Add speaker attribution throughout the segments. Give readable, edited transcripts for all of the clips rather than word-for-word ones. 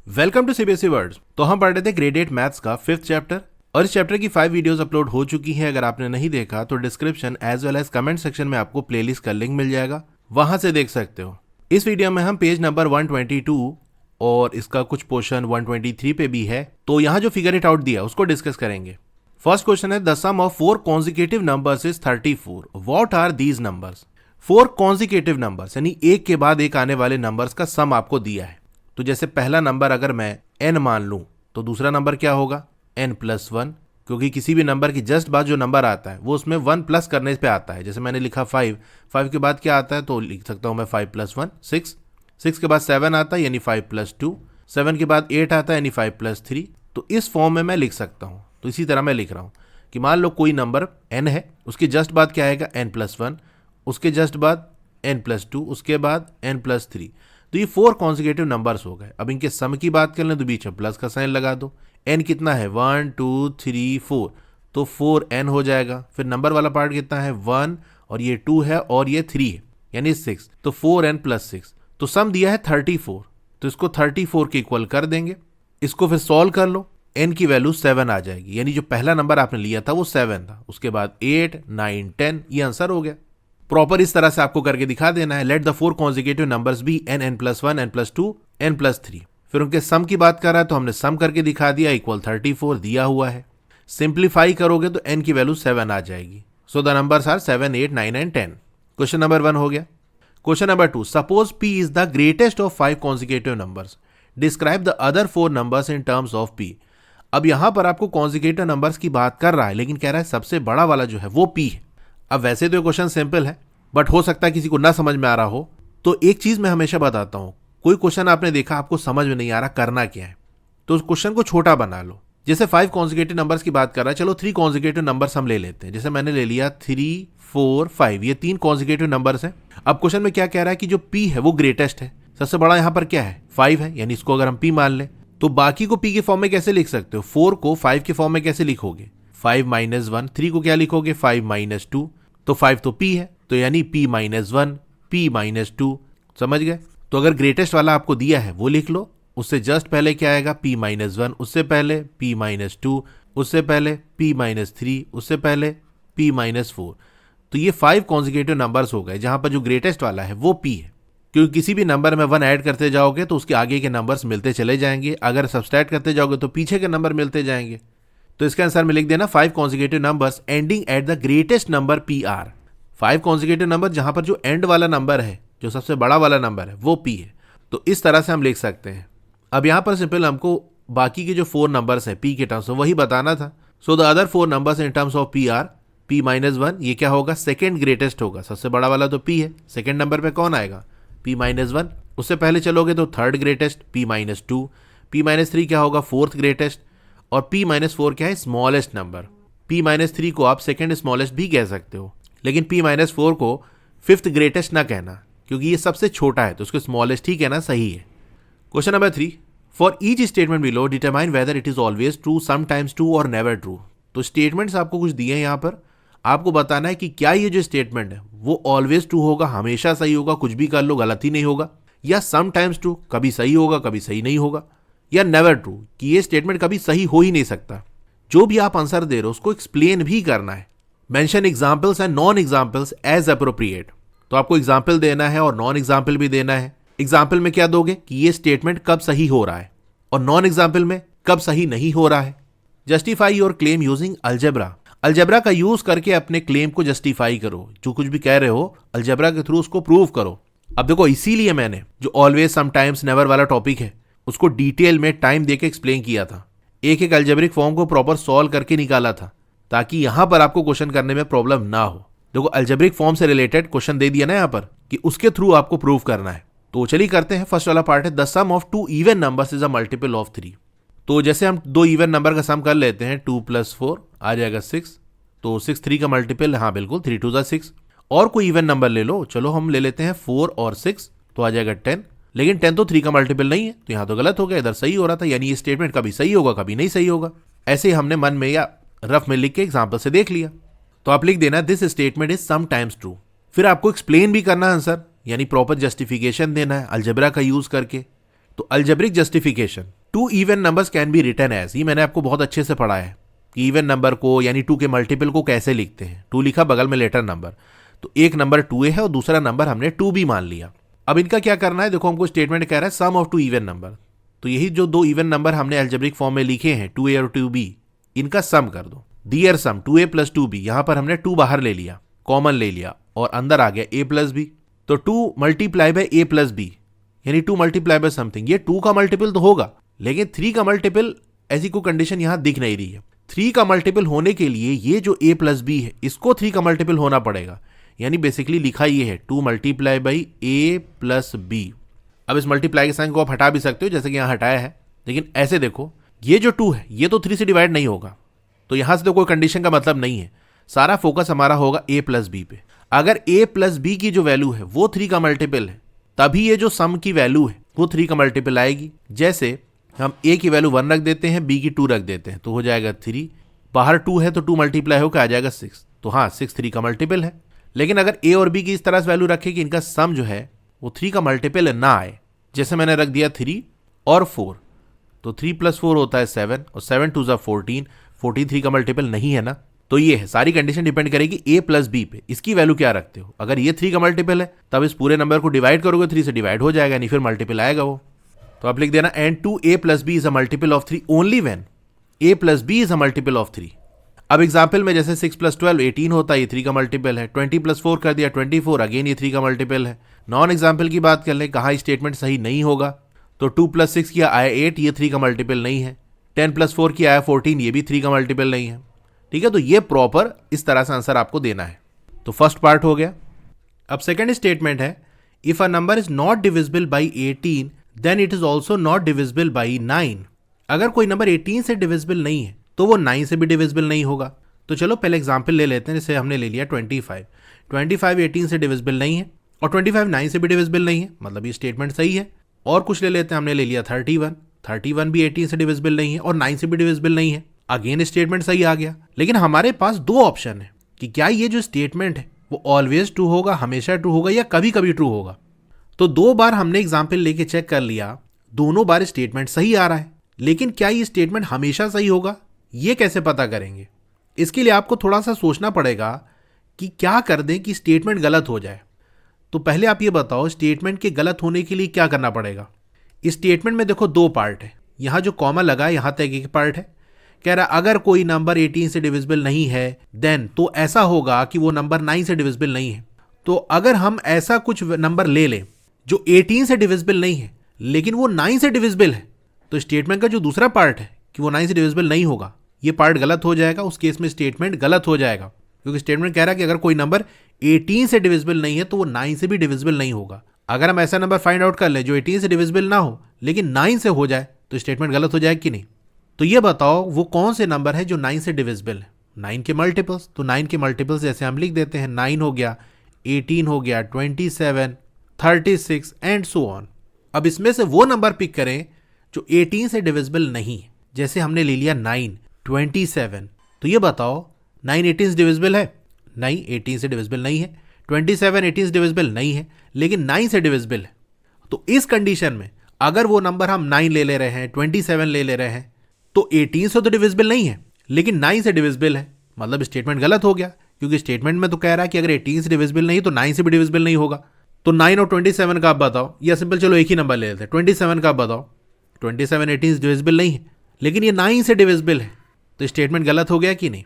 Speaker 1: Welcome to CBSE words. तो हम पढ़ रहे थे ग्रेड 8 मैथ्स का 5th चैप्टर और इस चैप्टर की 5 वीडियोस अपलोड हो चुकी हैं। अगर आपने नहीं देखा तो description as well as comment section में आपको प्लेलिस्ट का लिंक मिल जाएगा, वहां से देख सकते हो। इस वीडियो में हम पेज नंबर 122 और इसका कुछ पोर्शन 123 पे भी है, तो यहाँ जो फिगर इट आउट दिया उसको डिस्कस करेंगे। फर्स्ट क्वेश्चन है the sum of 4 consecutive numbers is 34। What are these numbers? 4 consecutive numbers यानी एक के बाद एक आने वाले नंबर्स का सम आपको दिया है। तो जैसे पहला नंबर अगर मैं n मान लूं तो दूसरा नंबर क्या होगा n+1, क्योंकि किसी भी नंबर की जस्ट बाद जो नंबर आता है वो उसमें 1 प्लस करने पे आता है। जैसे मैंने लिखा 5 के बाद क्या आता है तो लिख सकता हूं मैं 5+1 6 के बाद 7 आता है यानी 5+2, 7 के बाद 8 आता है यानी 5+3। तो इस फॉर्म में मैं लिख सकता हूं। तो इसी तरह मैं लिख रहा हूं कि मान लो कोई नंबर n है, उसके जस्ट बाद क्या आएगा n+1, उसके जस्ट बाद n+2, उसके बाद n+3। तो ये 4 कॉन्जिक्यूटिव नंबर्स हो गए। अब इनके सम की बात कर लें तो बीच में प्लस का साइन लगा दो। n कितना है 1 2 3 4, तो 4n हो जाएगा। फिर नंबर वाला पार्ट कितना है 1 और ये 2 है और ये 3 है यानी 6, तो 4n+6। तो सम दिया है 34, तो इसको 34 के इक्वल कर देंगे। इसको फिर सॉल्व कर लो, n की वैल्यू 7 आ जाएगी, यानी जो पहला नंबर आपने लिया था वो 7 था, उसके बाद 8 9 10, ये आंसर हो गया। प्रॉपर इस तरह से आपको करके दिखा देना है। Let the 4 consecutive numbers be n+1 n+2 n+3। फिर उनके सम की बात कर रहा है तो हमने सम करके दिखा दिया, इक्वल 34 दिया हुआ है। सिंप्लीफाई करोगे तो n की वैल्यू 7 आ जाएगी। So the numbers are 7 8 9 and 10। Question number 1 हो गया। Question number 2, suppose p is the greatest of 5 consecutive numbers, describe the other 4 numbers in terms of p। अब यहां पर आपको कॉन्जिक्यूटिव नंबर्स की बात कर रहा है, लेकिन कह रहा है सबसे बड़ा वाला जो है वो p है। अब वैसे तो ये क्वेश्चन सिंपल है, बट हो सकता है किसी को ना समझ में आ रहा हो, तो एक चीज मैं हमेशा बताता हूं, कोई क्वेश्चन आपने देखा आपको समझ में नहीं आ रहा करना क्या है, तो उस क्वेश्चन को छोटा बना लो। जैसे 5 कॉन्जिक्यूटिव नंबर्स की बात कर रहा है, चलो 3 कॉन्जिक्यूटिव नंबर्स हम ले लेते हैं। जैसे मैंने ले लिया 3 4 5, ये 3 कॉन्जिक्यूटिव नंबर्स हैं। अब क्वेश्चन में क्या कह रहा है कि जो p है वो ग्रेटेस्ट है, सबसे बड़ा यहां पर क्या है 5 है, यानी इसको अगर हम p मान लें तो बाकी को p के फॉर्म में कैसे लिख सकते हो? 4 को 5 के फॉर्म में कैसे लिखोगे? 5 -1। 3 को क्या लिखोगे 5 -2, तो 5 तो p है, तो यानी p-1 p-2। समझ गए? तो अगर ग्रेटेस्ट वाला आपको दिया है वो लिख लो, उससे जस्ट पहले क्या आएगा p-1, उससे पहले p-2, उससे पहले p-3, उससे पहले p-4। तो ये 5 कॉन्जिक्यूटिव नंबर्स हो गए जहां पर जो ग्रेटेस्ट वाला है वो p है, क्योंकि किसी भी नंबर में 1 ऐड करते जाओगे तो उसके आगे के नंबर्स मिलते चले जाएंगे, अगर सब्सट्रैक्ट करते जाओगे तो पीछे के नंबर मिलते जाएंगे। तो इसके आंसर में लिख देना 5 consecutive numbers ending at the greatest number pr। 5 consecutive number जहां पर जो एंड वाला नंबर है, जो सबसे बड़ा वाला नंबर है वो p है। तो इस तरह से हम लिख सकते हैं। अब यहां पर सिंपल हमको बाकी के जो 4 नंबर्स हैं p के टर्म्स में वही बताना था। So the other 4 numbers in terms of p are p-1, ये क्या होगा सेकेंड ग्रेटेस्ट होगा, सबसे बड़ा वाला तो p है, सेकेंड नंबर पे कौन आएगा p-1। उससे पहले चलोगे तो थर्ड ग्रेटेस्ट p-2, p-3 क्या होगा फोर्थ ग्रेटेस्ट, और p-4 क्या है स्मॉलेस्ट नंबर। p-3 को आप सेकेंड स्मॉलेस्ट भी कह सकते हो, लेकिन p-4 को फिफ्थ ग्रेटेस्ट ना कहना, क्योंकि ये सबसे छोटा है तो उसको स्मॉलेस्ट ही कहना सही है। Question number 3, for each statement below determine whether it is always true, sometimes true और नेवर ट्रू। तो स्टेटमेंट्स आपको कुछ दिए हैं, यहाँ पर आपको बताना है कि क्या ये जो स्टेटमेंट है वो ऑलवेज ट्रू होगा, हमेशा सही होगा, कुछ भी कर लो गलत ही नहीं होगा, या समटाइम्स ट्रू कभी सही होगा कभी सही नहीं होगा, या नेवर ट्रू कि ये स्टेटमेंट कभी सही हो ही नहीं सकता। जो भी आप आंसर दे रहे हो उसको एक्सप्लेन भी करना है। Mention examples and non examples age appropriate. तो आपको एग्जाम्पल देना है और नॉन एग्जाम्पल भी देना है। एग्जाम्पल में क्या दोगे कि ये स्टेटमेंट कब सही हो रहा है, और नॉन एग्जाम्पल में कब सही नहीं हो रहा है। Justify your claim using algebra. Algebra का यूज करके अपने क्लेम को जस्टिफाई करो, जो कुछ भी कह रहे हो अलजेब्रा के थ्रू उसको प्रूव करो। अब देखो इसीलिए मैंने जो ऑलवेज समटाइम्स नेवर वाला टॉपिक है उसको डिटेल में टाइम देके एक्सप्लेन किया था, एक एक अलजेब्रिक फॉर्म को प्रॉपर सॉल्व करके निकाला था, ताकि यहां पर आपको क्वेश्चन करने में प्रॉब्लम ना हो। देखो अलजेब्रिक फॉर्म से रिलेटेड क्वेश्चन दे दिया ना यहाँ पर कि उसके थ्रू आपको प्रूव करना है। तो चलिए करते हैं। फर्स्ट वाला पार्ट है the sum of 2 even numbers is a multiple of 3। तो जैसे हम 2 इवन नंबर का सम कर लेते हैं, 2 + 4 आ जाएगा 6, तो 6 3 का मल्टीपल, हाँ बिल्कुल 3 2 6। और कोई इवन नंबर ले लो, चलो हम ले लेते हैं 4 और 6, तो आ जाएगा 10, लेकिन 10 तो 3 का मल्टीपल नहीं है, तो यहाँ तो गलत हो गया, इधर सही हो रहा था, यानी ये स्टेटमेंट कभी सही होगा कभी नहीं सही होगा। ऐसे ही हमने मन में या रफ में लिख के एग्जाम्पल से देख लिया। तो आप लिख देना this statement is sometimes true. फिर आपको एक्सप्लेन भी करना आंसर, यानी प्रॉपर जस्टिफिकेशन देना है अलजेब्रा का यूज करके। तो algebraic justification, 2 even numbers can be written as, ये मैंने आपको बहुत अच्छे से पढ़ा है कि इवन नंबर को यानी 2 के मल्टीपल को कैसे लिखते हैं। 2 लिखा, बगल में लेटर नंबर, तो एक नंबर 2a है और दूसरा नंबर हमने 2b मान लिया। अब इनका क्या करना है, देखो हमको स्टेटमेंट कह रहा है सम ऑफ 2 इवन नंबर, तो यही जो 2 इवन नंबर हमने अल्जेब्रिक फॉर्म में लिखे हैं 2a और 2b, इनका सम कर दो। डियर सम 2a + 2b, यहां पर हमने 2 बाहर ले लिया, कॉमन ले लिया और अंदर आ गया a + b, तो 2 मल्टीप्लाई बाय a + b यानी 2 मल्टीप्लाई बाय समथिंग, ये 2 का मल्टीपल तो होगा लेकिन 3 का मल्टीपल ऐसी कोई कंडीशन यहां दिख नहीं रही है। 3 का मल्टीपल होने के लिए ये जो a + b है इसको 3 का मल्टीपल होना पड़ेगा, यानी बेसिकली लिखा ये है 2 मल्टीप्लाई बाई a + b। अब इस मल्टीप्लाई के साइन को आप हटा भी सकते हो जैसे कि यहां हटाया है, लेकिन ऐसे देखो ये जो 2 है ये तो 3 से डिवाइड नहीं होगा, तो यहां से तो कोई कंडीशन का मतलब नहीं है, सारा फोकस हमारा होगा a + b पे। अगर a + b की जो वैल्यू है वो 3 का मल्टीपल है, तभी ये जो सम की वैल्यू है वो 3 का मल्टीपल आएगी। जैसे हम a की वैल्यू 1 रख देते हैं, b की 2 रख देते हैं, तो हो जाएगा 3, बाहर 2 है तो 2 मल्टीप्लाई होकर आ जाएगा 6, तो हाँ 6 3 का मल्टीपल है। लेकिन अगर a और b की इस तरह से वैल्यू रखे कि इनका सम जो है वो 3 का मल्टीपल ना आए, जैसे मैंने रख दिया 3 और 4, तो 3 + 4 होता है 7 और 7 2 14, 14 3 का मल्टीपल नहीं है ना। तो ये है, सारी कंडीशन डिपेंड करेगी a + b पे, इसकी वैल्यू क्या रखते हो। अगर ये 3 का मल्टीपल है तब इस पूरे नंबर को डिवाइड करोगे, 3 से डिवाइड हो जाएगा, नहीं फिर मल्टीपल आएगा वो। तो आप लिख देना and 2a + b is a multiple of 3 only when a + b is a multiple of 3। अब एग्जाम्पल में जैसे 6 + 12 18 होता है, ये 3 का मल्टीपल है। 20 + 4 कर दिया 24, अगेन ये 3 का मल्टीपल है। नॉन एग्जाम्पल की बात कर लें, कहाँ स्टेटमेंट सही नहीं होगा, तो 2 + 6 किया आया 8, ये 3 का मल्टीपल नहीं है। 10 + 4 किया आया 14, ये भी 3 का मल्टीपल नहीं है। ठीक है, तो ये प्रॉपर इस तरह से आंसर आपको देना है। तो फर्स्ट पार्ट हो गया। अब सेकेंड स्टेटमेंट है, if a number is not divisible by 18 then it is also not divisible by 9। अगर कोई नंबर 18 से डिविजिबल नहीं है तो वो 9 से भी डिविजिबल नहीं होगा। तो चलो पहले एग्जाम्पल ले लेते हैं, जैसे हमने ले लिया 25 18 से डिविजिबल नहीं है और 25 9 से भी डिविजिबल नहीं है, मतलब ये स्टेटमेंट सही है। और कुछ ले लेते हैं, हमने ले लिया 31 भी 18 से डिविजिबल नहीं है और 9 से भी डिविजिबल नहीं है, अगेन स्टेटमेंट सही आ गया। लेकिन हमारे पास 2 ऑप्शन है कि क्या ये जो स्टेटमेंट है वो ऑलवेज ट्रू होगा, हमेशा ट्रू होगा या कभी कभी ट्रू होगा। तो 2 बार हमने एग्जाम्पल लेके चेक कर लिया, दोनों बार स्टेटमेंट सही आ रहा है, लेकिन क्या ये स्टेटमेंट हमेशा सही होगा, ये कैसे पता करेंगे। इसके लिए आपको थोड़ा सा सोचना पड़ेगा कि क्या कर दें कि स्टेटमेंट गलत हो जाए। तो पहले आप ये बताओ स्टेटमेंट के गलत होने के लिए क्या करना पड़ेगा। इस स्टेटमेंट में देखो 2 पार्ट है, यहाँ जो कॉमा लगा है यहाँ तक एक पार्ट है, कह रहा अगर कोई नंबर 18 से डिविजिबल नहीं है देन, तो ऐसा होगा कि वो नंबर 9 से डिविजिबल नहीं है। तो अगर हम ऐसा कुछ नंबर ले लें जो 18 से डिविजिबल नहीं है लेकिन वो 9 से डिविजिबल है, तो स्टेटमेंट का जो दूसरा पार्ट है कि वो 9 से डिविजिबल नहीं होगा, ये पार्ट गलत हो जाएगा। उस केस में स्टेटमेंट गलत हो जाएगा, क्योंकि स्टेटमेंट कह रहा है कि अगर कोई नंबर 18 से डिविजिबल नहीं है तो वो 9 से भी डिविजिबल नहीं होगा। अगर हम ऐसा नंबर फाइंड आउट कर लें जो 18 से डिविजिबल ना हो लेकिन 9 से हो जाए, तो स्टेटमेंट गलत हो जाएगा कि नहीं। तो ये बताओ वो कौन से नंबर है जो 9 से डिविजिबल है। 9 के मल्टीपल्स, तो 9 के मल्टीपल्स जैसे हम लिख देते हैं, 9 हो गया, 18 हो गया, 27, 36 एंड सो ऑन। अब इसमें से वो नंबर पिक करें जो 18 से डिविजिबल नहीं है, जैसे हमने ले लिया 9 27। तो ये बताओ 9 18 से डिविजिबल है, नहीं 18 से डिविजिबल नहीं है। 27 18 से डिविजिबल नहीं है लेकिन 9 से डिविजिबल है। तो इस कंडीशन में अगर वो नंबर हम 9 ले रहे हैं, 27 ले रहे हैं, तो 18 से तो डिविजिबल नहीं है लेकिन 9 से डिविजिबल है, मतलब स्टेटमेंट गलत हो गया, क्योंकि स्टेटमेंट में तो कह रहा है कि अगर 18 से डिविजिबल नहीं तो 9 से भी डिविजिबल नहीं होगा। तो 9 और 27 का आप बताओ, या सिंपल चलो एक ही नंबर ले लेते हैं, 27 का आप बताओ। 27 18 से डिविजिबल नहीं है लेकिन ये 9 से डिविजिबल है, तो स्टेटमेंट गलत हो गया कि नहीं।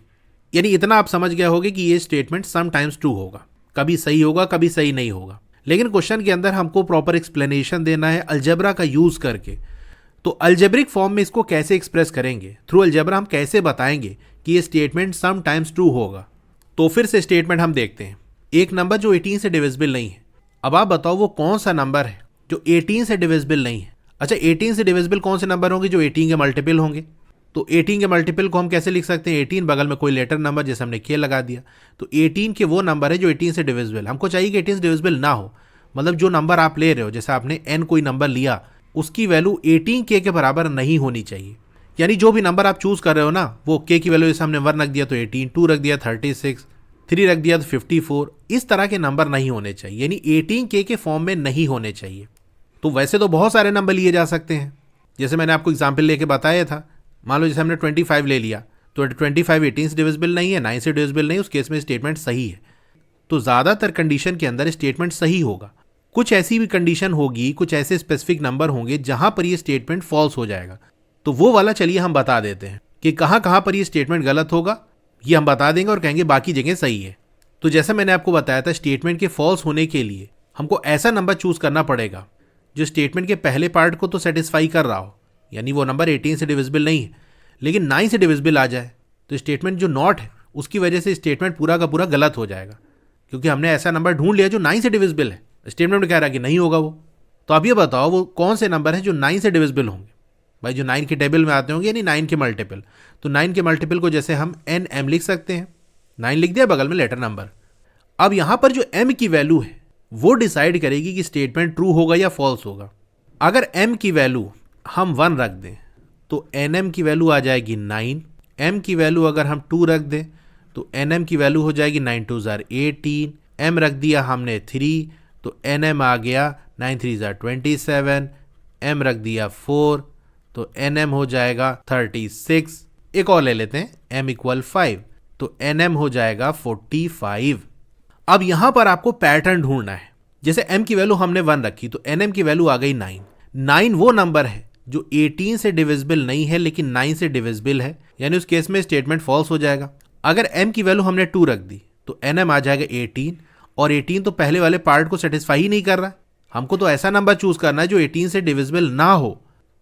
Speaker 1: यानी इतना आप समझ गया होगे कि ये स्टेटमेंट समटाइम्स ट्रू होगा, कभी सही होगा कभी सही नहीं होगा। लेकिन क्वेश्चन के अंदर हमको प्रॉपर एक्सप्लेनेशन देना है अलजेब्रा का यूज करके। तो अलजेब्रिक फॉर्म में इसको कैसे एक्सप्रेस करेंगे, थ्रू अलजेब्रा हम कैसे बताएंगे कि ये स्टेटमेंट समटाइम्स ट्रू होगा। तो फिर से स्टेटमेंट हम देखते हैं, एक नंबर जो 18 से डिविजिबल नहीं है। अब आप बताओ वो कौन सा नंबर है जो 18 से डिविजिबल नहीं है। अच्छा, 18 से डिविजिबल कौन से नंबर होंगे जो 18 के मल्टीपल होंगे। तो 18 के मल्टीपल को हम कैसे लिख सकते हैं, 18 बगल में कोई लेटर नंबर, जैसे हमने के लगा दिया। तो 18 के वो नंबर है जो 18 से डिविजिबल। हमको चाहिए कि 18 से डिविजिबल ना हो, मतलब जो नंबर आप ले रहे हो, जैसे आपने n कोई नंबर लिया, उसकी वैल्यू 18k के बराबर नहीं होनी चाहिए। यानी जो भी नंबर आप चूज कर रहे हो ना, वो k की वैल्यू जैसे हमने 1 रख दिया तो 18, 2 रख दिया 36, 3 रख दिया तो 54, इस तरह के नंबर नहीं होने चाहिए, यानी 18k के फॉर्म में नहीं होने चाहिए। तो वैसे तो बहुत सारे नंबर लिए जा सकते हैं, जैसे मैंने आपको एग्जाम्पल लेके बताया था। मान लो जैसे हमने 25 ले लिया, तो 25 18 से डिविजिबल नहीं है, 9 से डिविजिबल नहीं, उस केस में स्टेटमेंट सही है। तो ज़्यादातर कंडीशन के अंदर स्टेटमेंट सही होगा। कुछ ऐसी भी कंडीशन होगी, कुछ ऐसे स्पेसिफिक नंबर होंगे जहां पर ये स्टेटमेंट फॉल्स हो जाएगा। तो वो वाला चलिए हम बता देते हैं कि कहां कहां पर ये स्टेटमेंट गलत होगा, ये हम बता देंगे और कहेंगे बाकी जगह सही है। तो जैसा मैंने आपको बताया था, स्टेटमेंट के फॉल्स होने के लिए हमको ऐसा नंबर चूज करना पड़ेगा जो स्टेटमेंट के पहले पार्ट को तो सेटिस्फाई कर रहा हो, यानी वो नंबर 18 से डिविजिबल नहीं है लेकिन 9 से डिविजिबल आ जाए। तो स्टेटमेंट जो नॉट है उसकी वजह से स्टेटमेंट पूरा का पूरा गलत हो जाएगा, क्योंकि हमने ऐसा नंबर ढूंढ लिया जो 9 से डिविजिबल है। स्टेटमेंट में कह रहा है कि नहीं होगा वो। तो आप ये बताओ वो कौन से नंबर है जो 9 से डिविजिबल होंगे। भाई जो 9 के टेबल में आते होंगे, यानी 9 के मल्टीपल। तो 9 के मल्टीपल को जैसे हम NM लिख सकते हैं, 9 लिख दिया, बगल में लेटर नंबर। अब यहां पर जो M की वैल्यू है वो डिसाइड करेगी कि स्टेटमेंट ट्रू होगा या फॉल्स होगा। अगर M की वैल्यू हम 1 रख दें तो NM की वैल्यू आ जाएगी 9। M की वैल्यू अगर हम 2 रख दें तो NM की वैल्यू हो जाएगी 9 2 18। M रख दिया हमने 3 तो NM आ गया 9 3 27। M रख दिया 4 तो NM हो जाएगा 36। एक और ले लेते हैं, M इक्वल 5 तो NM हो जाएगा 45। अब यहां पर आपको पैटर्न ढूंढना है। जैसे M की वैल्यू हमने 1 रखी तो NM की वैल्यू आ गई 9। 9 वो नंबर है जो 18 से डिविजिबल नहीं है लेकिन 9 से डिविजिबल है, यानी उस केस में स्टेटमेंट फॉल्स हो जाएगा। अगर M की वैल्यू हमने 2 रख दी तो NM आ जाएगा 18, और 18 तो पहले वाले पार्ट को सेटिस्फाई ही नहीं कर रहा है। हमको तो ऐसा नंबर चूज करना है जो 18 से डिविजिबल ना हो।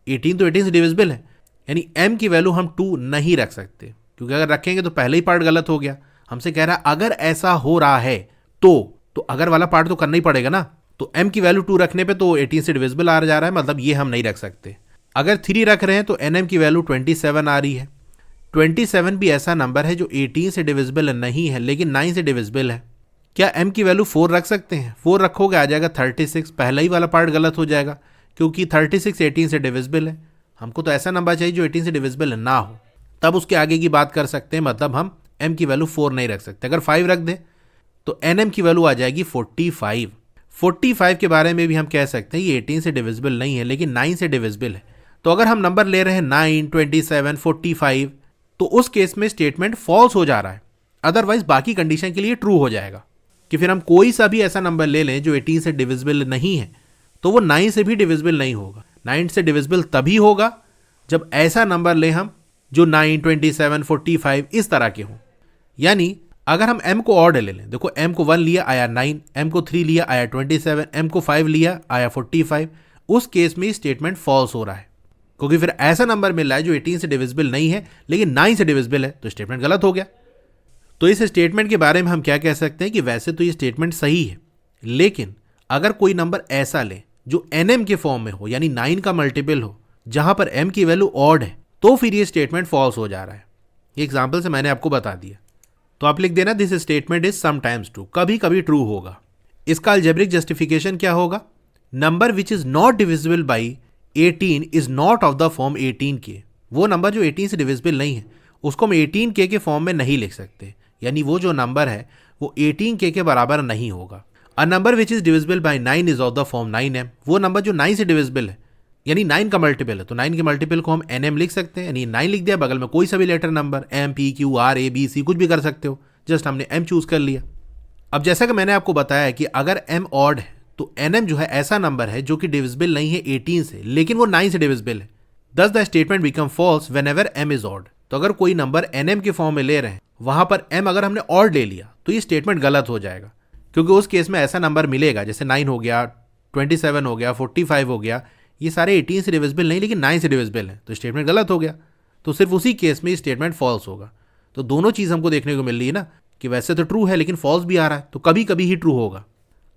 Speaker 1: 18 तो 18 से डिविजिबल है, यानी M की वैल्यू हम 2 नहीं रख सकते, क्योंकि अगर रखेंगे तो पहले ही पार्ट गलत हो गया। हमसे कह रहा है अगर ऐसा हो रहा है तो अगर वाला पार्ट तो करना ही पड़ेगा ना। तो M की वैल्यू 2 रखने पे तो 18 से डिविजिबल आ जा रहा है, मतलब ये हम नहीं रख सकते। अगर 3 रख रहे हैं तो NM की वैल्यू 27 आ रही है। 27 भी ऐसा नंबर है जो 18 से डिविजिबल नहीं है लेकिन 9 से डिविजिबल है। क्या M की वैल्यू 4 रख सकते हैं? 4 रखोगे आ जाएगा 36। पहला ही वाला पार्ट गलत हो जाएगा, क्योंकि 36 18 से डिविजिबल है। हमको तो ऐसा नंबर चाहिए जो 18 से डिविजिबल ना हो, तब उसके आगे की बात कर सकते हैं। मतलब हम M की वैल्यू 4 नहीं रख सकते। अगर 5 रख दें तो NM की वैल्यू आ जाएगी 45। 45 के बारे में भी हम कह सकते हैं ये 18 से डिविजिबल नहीं है लेकिन 9 से डिविजिबल है। तो अगर हम नंबर ले रहे हैं 9 27 45 तो उस केस में स्टेटमेंट फॉल्स हो जा रहा है। अदरवाइज बाकी कंडीशन के लिए ट्रू हो जाएगा कि फिर हम कोई सा भी ऐसा नंबर ले लें जो 18 से डिविजिबल नहीं है तो वो 9 से भी डिविजिबल नहीं होगा। 9 से डिविजिबल तभी होगा जब ऐसा नंबर ले हम जो 9 27 45 इस तरह के हों। यानी अगर हम M को ऑड ले लें, देखो M को 1 लिया आया 9, M को 3 लिया आया 27, M को 5 लिया आया 45, उस केस में स्टेटमेंट फॉल्स हो रहा है, क्योंकि फिर ऐसा नंबर मिल रहा है जो 18 से डिविजिबल नहीं है लेकिन 9 से डिविजिबल है, तो स्टेटमेंट गलत हो गया। तो इस स्टेटमेंट के बारे में हम क्या कह सकते हैं कि वैसे तो ये स्टेटमेंट सही है, लेकिन अगर कोई नंबर ऐसा ले जो NM के फॉर्म में हो, यानी 9 का मल्टीपल हो, जहां पर M की वैल्यू ऑड है, तो फिर ये स्टेटमेंट फॉल्स हो जा रहा है। ये एग्जाम्पल से मैंने आपको बता दिया। तो आप लिख देना this statement is sometimes true, कभी कभी ट्रू होगा। इसका अलजेब्रिक जस्टिफिकेशन क्या होगा? Number which is not divisible by 18 is not of the form 18K। वो नंबर जो 18 से डिविजिबल नहीं है उसको हम 18K के फॉर्म में नहीं लिख सकते, यानी वो जो नंबर है वो 18K के बराबर नहीं होगा। A number which is divisible by 9 is of the form 9M। वो नंबर जो 9 से डिविजिबल है, यानी 9 का मल्टीपल है, तो 9 के मल्टीपल को हम NM लिख सकते हैं, यानी 9 लिख दिया, बगल में कोई सा भी letter number M P Q R A B C कुछ भी कर सकते हो, जस्ट हमने M चूज कर लिया। अब जैसा कि मैंने आपको बताया कि अगर M ऑड है तो NM जो है ऐसा नंबर है जो कि डिविजिबल नहीं है 18 से लेकिन वो 9 से डिविजिबल है। Thus the statement become false whenever M is odd. तो अगर कोई नंबर NM के फॉर्म में ले रहे हैं, वहां पर M अगर हमने ऑड ले लिया तो ये स्टेटमेंट गलत हो जाएगा, क्योंकि उस केस में ऐसा नंबर मिलेगा जैसे 9 हो गया, 27 हो गया, 45 हो गया, ये सारे 18 से डिविजिबल नहीं लेकिन 9 से डिविजिबल है, तो स्टेटमेंट गलत हो गया। तो सिर्फ उसी केस में स्टेटमेंट फॉल्स होगा। तो दोनों चीज़ हमको देखने को मिल रही है ना, कि वैसे तो ट्रू है लेकिन फॉल्स भी आ रहा है, तो कभी कभी ही ट्रू होगा।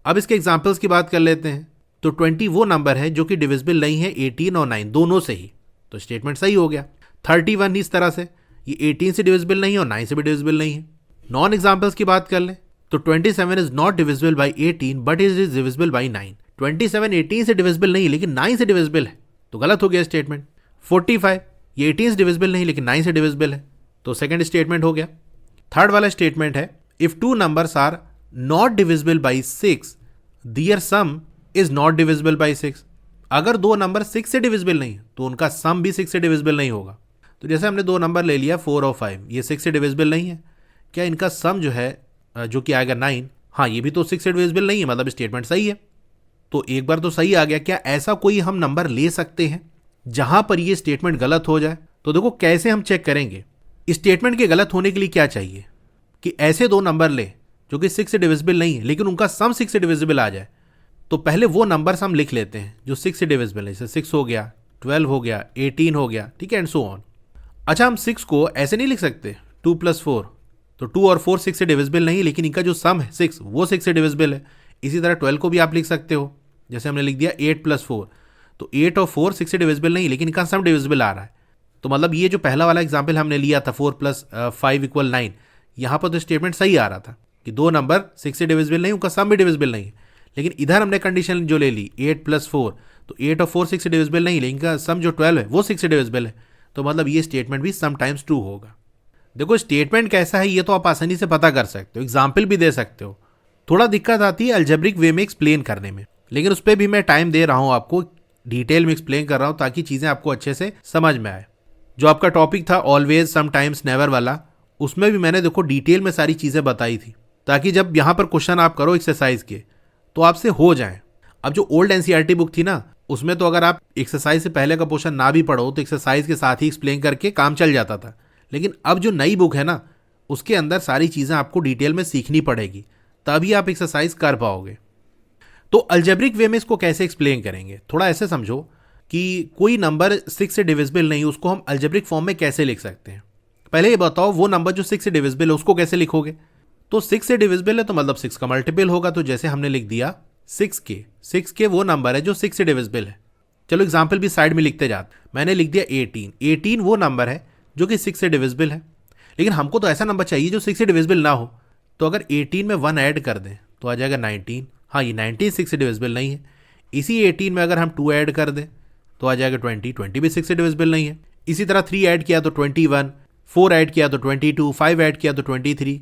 Speaker 1: अब इसके एग्जाम्पल्स की बात कर लेते हैं। तो 20 वो नंबर है जो कि डिविजिबल नहीं है 18 और 9 दोनों से ही, तो स्टेटमेंट सही हो गया। 31 इस तरह से, ये 18 से डिविजिबल नहीं है और 9 से भी डिविजिबल नहीं है। नॉन एग्जाम्पल्स की बात कर लें तो 27 is not divisible by 18 but is divisible by 9। 27 18 से डिविजिबल नहीं लेकिन 9 से डिविजिबल है, तो गलत हो गया स्टेटमेंट। 45 ये 18 से डिविजिबल नहीं लेकिन 9 से डिविजिबल है, तो सेकंड स्टेटमेंट हो गया। थर्ड वाला स्टेटमेंट है if two numbers are not divisible by 6 their sum is not divisible by 6। अगर दो नंबर 6 से डिविजिबल नहीं तो उनका सम भी 6 से डिविजिबल नहीं होगा। तो जैसे हमने दो नंबर ले लिया 4 और 5, ये 6 से डिविजिबल नहीं है, क्या इनका सम जो है जो कि आएगा 9, हाँ ये भी तो 6 से डिविजिबल नहीं है, मतलब स्टेटमेंट सही है। तो एक बार तो सही आ गया। क्या ऐसा कोई हम नंबर ले सकते हैं जहां पर ये स्टेटमेंट गलत हो जाए? तो देखो कैसे हम चेक करेंगे स्टेटमेंट के गलत होने के लिए क्या चाहिए कि ऐसे दो नंबर ले जो कि 6 से डिविजिबल नहीं है लेकिन उनका सम 6 से डिविजिबल आ जाए। तो पहले वो नंबर्स हम लिख लेते हैं जो 6 से डिविजिबल है, जैसे 6 हो गया, 12 हो गया, 18 हो गया, ठीक है, एंड सो ऑन। अच्छा, हम 6 को ऐसे नहीं लिख सकते 2 + 4, तो 2 और 4 6 से डिविजिबल नहीं, लेकिन इनका जो सम है 6 वो 6 से डिविजिबल है। इसी तरह 12 को भी आप लिख सकते हो, जैसे हमने लिख दिया 8 + 4, तो 8 और 4 6 से डिविजिबल नहीं, लेकिन इनका सम डिविजिबल आ रहा है। तो मतलब ये जो पहला वाला एग्जाम्पल हमने लिया था 4 + 5 = 9, यहाँ पर तो स्टेटमेंट सही आ रहा था कि दो नंबर 6 से डिविजिबल नहीं, उनका सम भी डिविजिबल नहीं है। लेकिन इधर हमने कंडीशन जो ले ली 8 + 4, तो 8 और 4 6 से डिविजिबल नहीं, लेकिन इनका सम जो 12 है वो 6 से डिविजिबल है। तो मतलब ये स्टेटमेंट भी समटाइम्स ट्रू होगा। देखो स्टेटमेंट कैसा है ये तो आप आसानी से पता कर सकते हो, एग्जाम्पल भी दे सकते हो। थोड़ा दिक्कत आती है अलजेब्रिक वे में एक्सप्लेन करने में, लेकिन उस पर भी मैं टाइम दे रहा हूँ, आपको डिटेल में एक्सप्लेन कर रहा हूँ ताकि चीज़ें आपको अच्छे से समझ में आए। जो आपका टॉपिक था ऑलवेज, समटाइम्स, नेवर वाला, उसमें भी मैंने देखो डिटेल में सारी चीज़ें बताई थी, ताकि जब यहाँ पर क्वेश्चन आप करो एक्सरसाइज के तो आपसे हो जाए। अब जो ओल्ड एनसीईआरटी बुक थी ना, उसमें तो अगर आप एक्सरसाइज से पहले का क्वेश्चन ना भी पढ़ो तो एक्सरसाइज के साथ ही एक्सप्लेन करके काम चल जाता था। लेकिन अब जो नई बुक है ना, उसके अंदर सारी चीज़ें आपको डिटेल में सीखनी पड़ेगी, तभी आप एक्सरसाइज कर पाओगे। तो अलजेब्रिक वे में इसको कैसे एक्सप्लेन करेंगे, थोड़ा ऐसे समझो कि कोई नंबर 6 से डिविजिबल नहीं, उसको हम अलजेब्रिक फॉर्म में कैसे लिख सकते हैं। पहले ये बताओ वो नंबर जो 6 से डिविजिबल है उसको कैसे लिखोगे। तो 6 से डिविजिबल है तो मतलब 6 का मल्टीपल होगा, तो जैसे हमने लिख दिया 6k वो नंबर है जो 6 से डिविजिबल है। चलो एग्जाम्पल भी साइड में लिखते जाते, मैंने लिख दिया 18 वो नंबर है जो कि 6 से डिविजिबल है। लेकिन हमको तो ऐसा नंबर चाहिए जो 6 से डिविजिबल ना हो, तो अगर 18 में 1 ऐड कर दें तो आ जाएगा 19। हाँ, ये 19 6 से डिविजिबल नहीं है। इसी 18 में अगर हम 2 ऐड कर दें तो आ जाएगा 20 भी 6 से डिविजिबल नहीं है। इसी तरह 3 ऐड किया तो 21, 4 ऐड किया तो 22, 5 ऐड किया तो 23।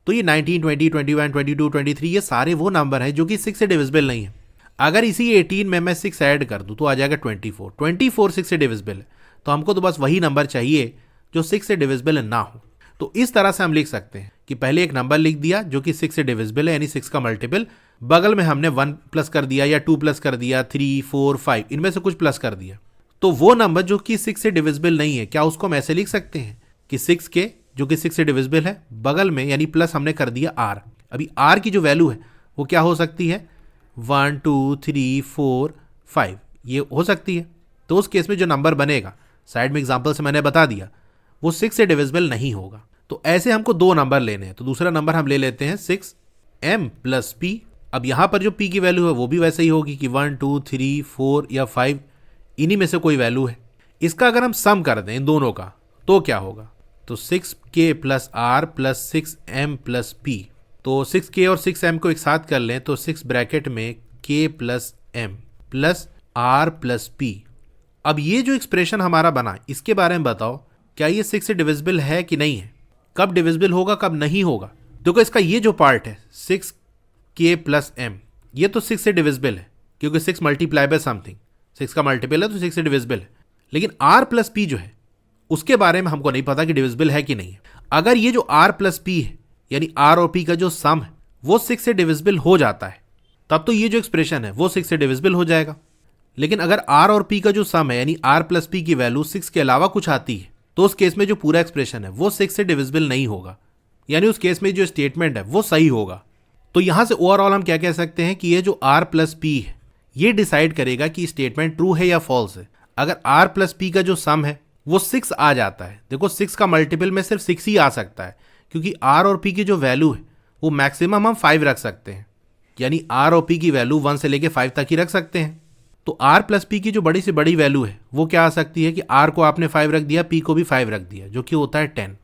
Speaker 1: तो ये 19, 20, 21, 22, 23 ये सारे वो नंबर हैं जो कि 6 से डिविजिबल नहीं है। अगर इसी 18 में मैं 6 ऐड कर दूं तो आ जाएगा 24 6 से डिविजिबल है। तो हमको तो बस वही नंबर चाहिए जो 6 से डिविजिबल ना हो। तो इस तरह से हम लिख सकते हैं कि पहले एक नंबर लिख दिया जो कि 6 से डिविजिबल है, यानी 6 का मल्टीपल, बगल में हमने 1 प्लस कर दिया या 2 प्लस कर दिया, 3, 4, 5 इनमें से कुछ प्लस कर दिया। तो वो नंबर जो कि 6 से डिविजिबल नहीं है, क्या उसको हम ऐसे लिख सकते हैं कि 6 के जो कि 6 से डिविजिबल है, बगल में यानी प्लस हमने कर दिया r। अभी r की जो वैल्यू है वो क्या हो सकती है, 1, 2, 3, 4, 5 ये हो सकती है। तो उस केस में जो नंबर बनेगा, साइड में एग्जांपल से मैंने बता दिया, वो 6 से डिविजिबल नहीं होगा। तो ऐसे हमको दो नंबर लेने हैं। तो दूसरा नंबर हम ले लेते हैं 6m + p। अब यहाँ पर जो p की वैल्यू है वो भी वैसे ही होगी कि 1, 2, 3, 4 या 5 इन्हीं में से कोई वैल्यू है। इसका अगर हम सम कर दें इन दोनों का तो क्या होगा, तो 6k + r + 6m + p। तो 6k और 6m को एक साथ कर लें तो 6 ब्रैकेट में k + m + r + p। अब ये जो एक्सप्रेशन हमारा बना, इसके बारे में बताओ, क्या ये 6 से डिविजिबल है कि नहीं है, कब डिविजिबल होगा कब नहीं होगा। देखो इसका ये जो पार्ट है 6k + m, ये तो 6 से डिविजिबल है क्योंकि 6 × समथिंग, 6 का मल्टीपल है तो 6 से डिविजिबल है। लेकिन r + p जो है उसके बारे में हमको नहीं पता कि डिविजिबल है कि नहीं है। अगर ये जो r + p है यानी r और p का जो सम है वो 6 से डिविजिबल हो जाता है, तब तो ये जो एक्सप्रेशन है वो 6 से डिविजिबल हो जाएगा। लेकिन अगर r और p का जो सम है यानी r + p की वैल्यू 6 के अलावा कुछ आती है, तो उस केस में जो पूरा एक्सप्रेशन है वो 6 से डिविजिबल नहीं होगा, यानी उस केस में जो स्टेटमेंट है वो सही होगा। तो यहां से ओवरऑल हम क्या कह सकते हैं कि ये जो r + p है ये डिसाइड करेगा कि स्टेटमेंट ट्रू है या फॉल्स है। अगर r + p का जो सम है वो 6 आ जाता है, देखो 6 का मल्टीपल में सिर्फ 6 ही आ सकता है, क्योंकि r और p की जो वैल्यू है वो मैक्सिमम हम 5 रख सकते हैं, यानी r और p की वैल्यू 1 से लेके 5 तक ही रख सकते हैं। तो r + p की जो बड़ी से बड़ी वैल्यू है वो क्या आ सकती है कि r को आपने 5 रख दिया, p को भी 5 रख दिया, जो कि होता है 10।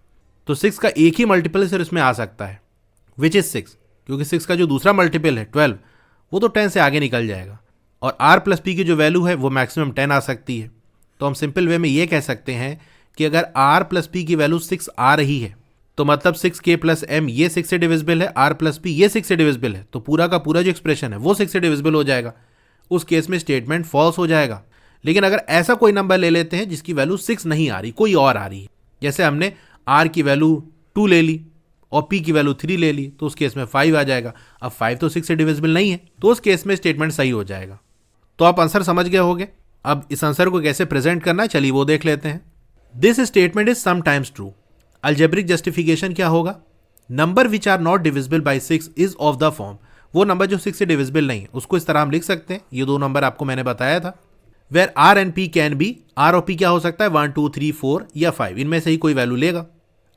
Speaker 1: तो 6 का एक ही मल्टीपल सिर्फ इसमें आ सकता है, विच इज 6, क्योंकि 6 का जो दूसरा मल्टीपल है 12 वो तो 10 से आगे निकल जाएगा, और r + p की जो वैल्यू है वो मैक्सिमम 10 आ सकती है। तो हम सिंपल वे में ये कह सकते हैं कि अगर r + p की वैल्यू 6 आ रही है तो मतलब 6k + m ये 6 से डिविजिबल है, r + p ये 6 से डिविजिबल है, तो पूरा का पूरा जो एक्सप्रेशन है वो 6 से डिविजिबल हो जाएगा। उस केस में स्टेटमेंट फॉल्स हो जाएगा। लेकिन अगर ऐसा कोई नंबर ले लेते हैं जिसकी वैल्यू 6 नहीं आ रही, कोई और आ रही है, जैसे हमने r की वैल्यू 2 ले ली और p की वैल्यू 3 ले ली, तो उस केस में 5 आ जाएगा। अब 5 तो 6 से डिविजिबल नहीं है, तो उस केस में स्टेटमेंट सही हो जाएगा। तो आप आंसर समझ गए होंगे। अब इस आंसर को कैसे प्रेजेंट करना है, चलिए वो देख लेते हैं। This statement is sometimes true. Algebraic justification क्या होगा? Number which are not divisible by 6 is of the form. वो नंबर जो 6 से डिविजिबल नहीं है उसको इस तरह हम लिख सकते हैं। ये 2 नंबर आपको मैंने बताया था। Where r and p can be, r और पी क्या हो सकता है? 1 2 3 4 या 5, इनमें से ही कोई वैल्यू लेगा।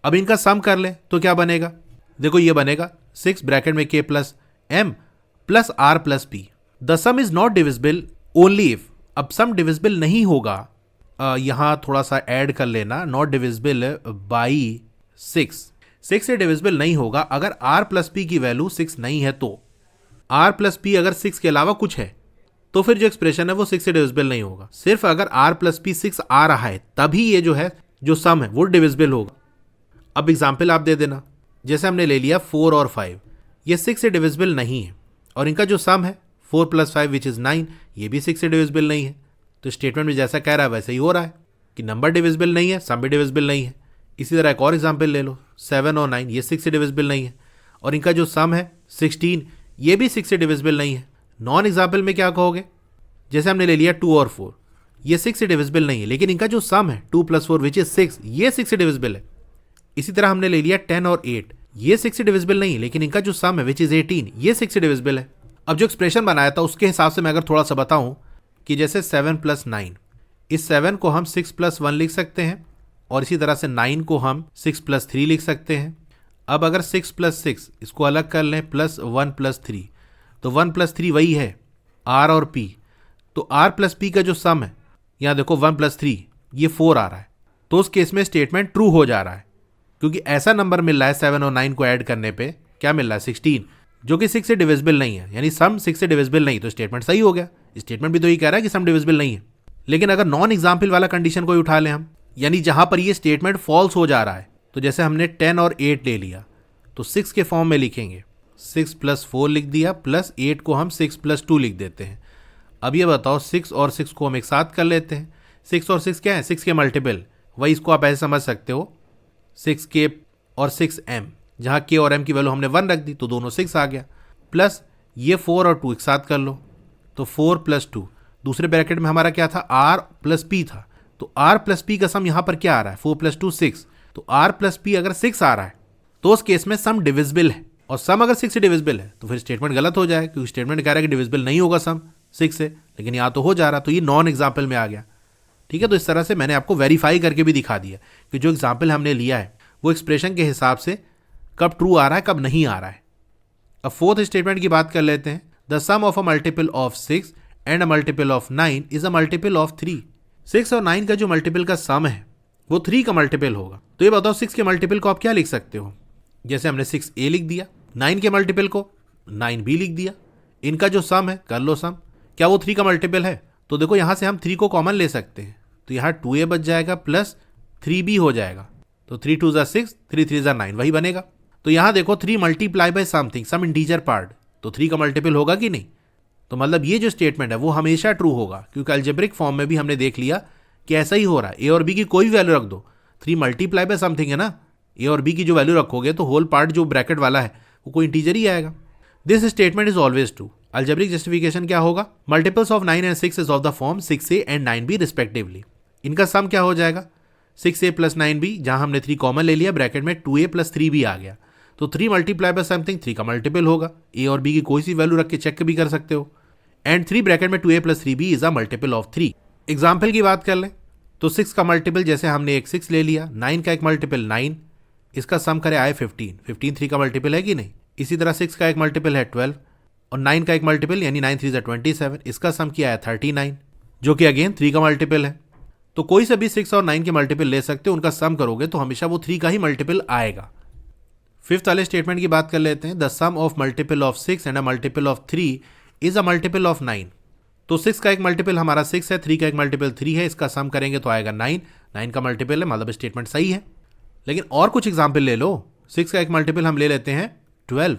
Speaker 1: अब इनका सम कर ले तो क्या बनेगा? देखो ये बनेगा 6 ब्रैकेट में k plus m plus r plus p। The some is not divisible only if. अब सम डिविजिबल नहीं होगा, यहां थोड़ा सा ऐड कर लेना, नॉट डिविजिबल बाई 6 से डिविजिबल नहीं होगा अगर r प्लस p की वैल्यू 6 नहीं है। तो r प्लस p अगर 6 के अलावा कुछ है तो फिर जो एक्सप्रेशन है वो 6 से डिविजिबल नहीं होगा। सिर्फ अगर r प्लस p 6 आ रहा है तभी ये जो है जो सम है वो डिविजिबल होगा। अब एग्जाम्पल आप दे देना, जैसे हमने ले लिया 4 और 5, ये 6 से डिविजिबल नहीं है और इनका जो सम है 4 प्लस 5 विच इज़ 9, ये भी 6 से डिविजिबल नहीं है। तो स्टेटमेंट में जैसा कह रहा है वैसे ही हो रहा है कि नंबर डिविजिबल नहीं है, सम भी डिविजिबल नहीं है। इसी तरह एक और एग्जाम्पल ले लो, 7 और 9, ये 6 से डिविजिबल नहीं है और इनका जो सम है 16, ये भी 6 से डिविजिबल नहीं है। नॉन एग्जाम्पल में क्या कहोगे? जैसे हमने ले लिया 2 और 4, ये 6 से डिविजिबल नहीं है, लेकिन इनका जो सम है 2 प्लस 4 विच इज 6, ये 6 से डिविजिबल है। इसी तरह हमने ले लिया 10 और 8, ये 6 से डिविजिबल नहीं है, लेकिन इनका जो सम है विच इज 18, ये 6 से डिविजिबल है। अब जो एक्सप्रेशन बनाया था उसके हिसाब से मैं अगर थोड़ा सा बताऊं कि जैसे 7 प्लस 9, इस 7 को हम 6 प्लस 1 लिख सकते हैं और इसी तरह से 9 को हम 6 प्लस 3 लिख सकते हैं। अब अगर 6 प्लस 6 इसको अलग कर लें प्लस 1 प्लस 3, तो 1 प्लस 3 वही है r और p। तो r प्लस p का जो सम है, यहाँ देखो 1 प्लस 3 ये 4 आ रहा है, तो उस केस में स्टेटमेंट ट्रू हो जा रहा है क्योंकि ऐसा नंबर मिल रहा है 7 और 9 को ऐड करने पे क्या मिल रहा है 16, जो कि 6 से डिविजिबल नहीं है, यानी सम 6 से डिविजिबल नहीं, तो स्टेटमेंट सही हो गया। स्टेटमेंट भी तो ये कह रहा है कि सम डिविजिबल नहीं है। लेकिन अगर नॉन एग्जाम्पल वाला कंडीशन कोई उठा लें हम, यानी जहां पर ये स्टेटमेंट फॉल्स हो जा रहा है, तो जैसे हमने 10 और 8 ले लिया तो 6 के फॉर्म में लिखेंगे, 6 प्लस 4 लिख दिया प्लस 8 को हम 6 प्लस 2 लिख देते हैं। अब ये बताओ 6 और 6 को हम एक साथ कर लेते हैं। 6 और 6 क्या है? 6 के मल्टीपल, वही इसको आप ऐसे समझ सकते हो 6k और 6m, जहाँ k और m की वैल्यू हमने 1 रख दी तो दोनों 6 आ गया, प्लस ये 4 और 2 एक साथ कर लो तो 4 प्लस 2, दूसरे ब्रैकेट में हमारा क्या था? r प्लस p था, तो r प्लस p का सम यहाँ पर क्या आ रहा है? 4 प्लस 2 6, तो r प्लस p अगर 6 आ रहा है तो उस केस में सम डिविजिबल है, और सम अगर 6 से डिविजिबल है तो फिर स्टेटमेंट गलत हो जाएगा क्योंकि स्टेटमेंट कह रहा है कि डिविजिबल नहीं होगा सम 6 से, लेकिन यहाँ तो हो जा रहा, तो ये नॉन एग्जाम्पल में आ गया। ठीक है, तो इस तरह से मैंने आपको वेरीफाई करके भी दिखा दिया कि जो एग्जाम्पल हमने लिया है वो एक्सप्रेशन के हिसाब से कब ट्रू आ रहा है कब नहीं आ रहा है। अब फोर्थ स्टेटमेंट की बात कर लेते हैं। The sum of a multiple of 6 and a multiple of 9 is a multiple of 3। 6 और 9 का जो मल्टीपल का सम है वो 3 का मल्टीपल होगा। तो ये बताओ 6 के मल्टीपल को आप क्या लिख सकते हो? जैसे हमने 6a लिख दिया, 9 के मल्टीपल को 9b लिख दिया, इनका जो सम है कर लो सम, क्या वो 3 का मल्टीपल है? तो देखो यहां से हम 3 को कॉमन ले सकते हैं, तो यहाँ 2a बच जाएगा प्लस 3b हो जाएगा, तो 3 2 ज़ा 6, 3 3 ज़ा 9 वही बनेगा। तो यहाँ देखो 3 multiply by something, some integer part, तो 3 का मल्टीपल होगा कि नहीं? तो मतलब ये जो स्टेटमेंट है वो हमेशा ट्रू होगा क्योंकि अलजेब्रिक फॉर्म में भी हमने देख लिया कि ऐसा ही हो रहा है। ए और बी की कोई भी वैल्यू रख दो, 3 मल्टीप्लाई बाय समथिंग है ना, ए और बी की जो वैल्यू रखोगे तो होल पार्ट जो ब्रैकेट वाला है वो कोई इंटीजर ही आएगा। This statement is always true. Algebraic justification क्या होगा? Multiples of 9 and 6 is of the form 6a and 9b respectively. इनका सम क्या हो जाएगा? 6a प्लस 9b, जहां हमने 3 कॉमन ले लिया, ब्रैकेट में 2a प्लस 3b आ गया, तो 3 मल्टीप्लाई बाय समथिंग 3 का मल्टीपल होगा। ए और बी की कोई सी वैल्यू रख के चेक भी कर सकते हो, एंड 3 ब्रैकेट में 2a plus 3b is a multiple of 3। Example की बात कर लें तो 6 का मल्टीपल जैसे हमने एक 6 ले लिया, 9 का एक मल्टीपल 9, इसका सम करे आए 15, 15 3 का मल्टीपल है कि नहीं? इसी तरह 6 का एक मल्टीपल है 12 और 9 का एक मल्टीपल यानी 9 3 27, इसका सम किया है 39, जो कि अगेन 3 का मल्टीपल है। तो कोई से भी 6 और 9 के मल्टीपल ले सकते हो, उनका सम करोगे तो हमेशा वो 3 का ही मल्टीपल आएगा। फिफ्थ वाले स्टेटमेंट की बात कर लेते हैं। The sum of multiple of 6 and a multiple of 3 is a multiple of 9। तो 6 का एक मल्टीपल हमारा 6 है, 3 का एक मल्टीपल 3 है, इसका सम करेंगे तो आएगा 9, 9 का मल्टीपल है, मतलब स्टेटमेंट सही है। लेकिन और कुछ एग्जाम्पल ले लो। 6 का एक मल्टीपल हम ले लेते हैं 12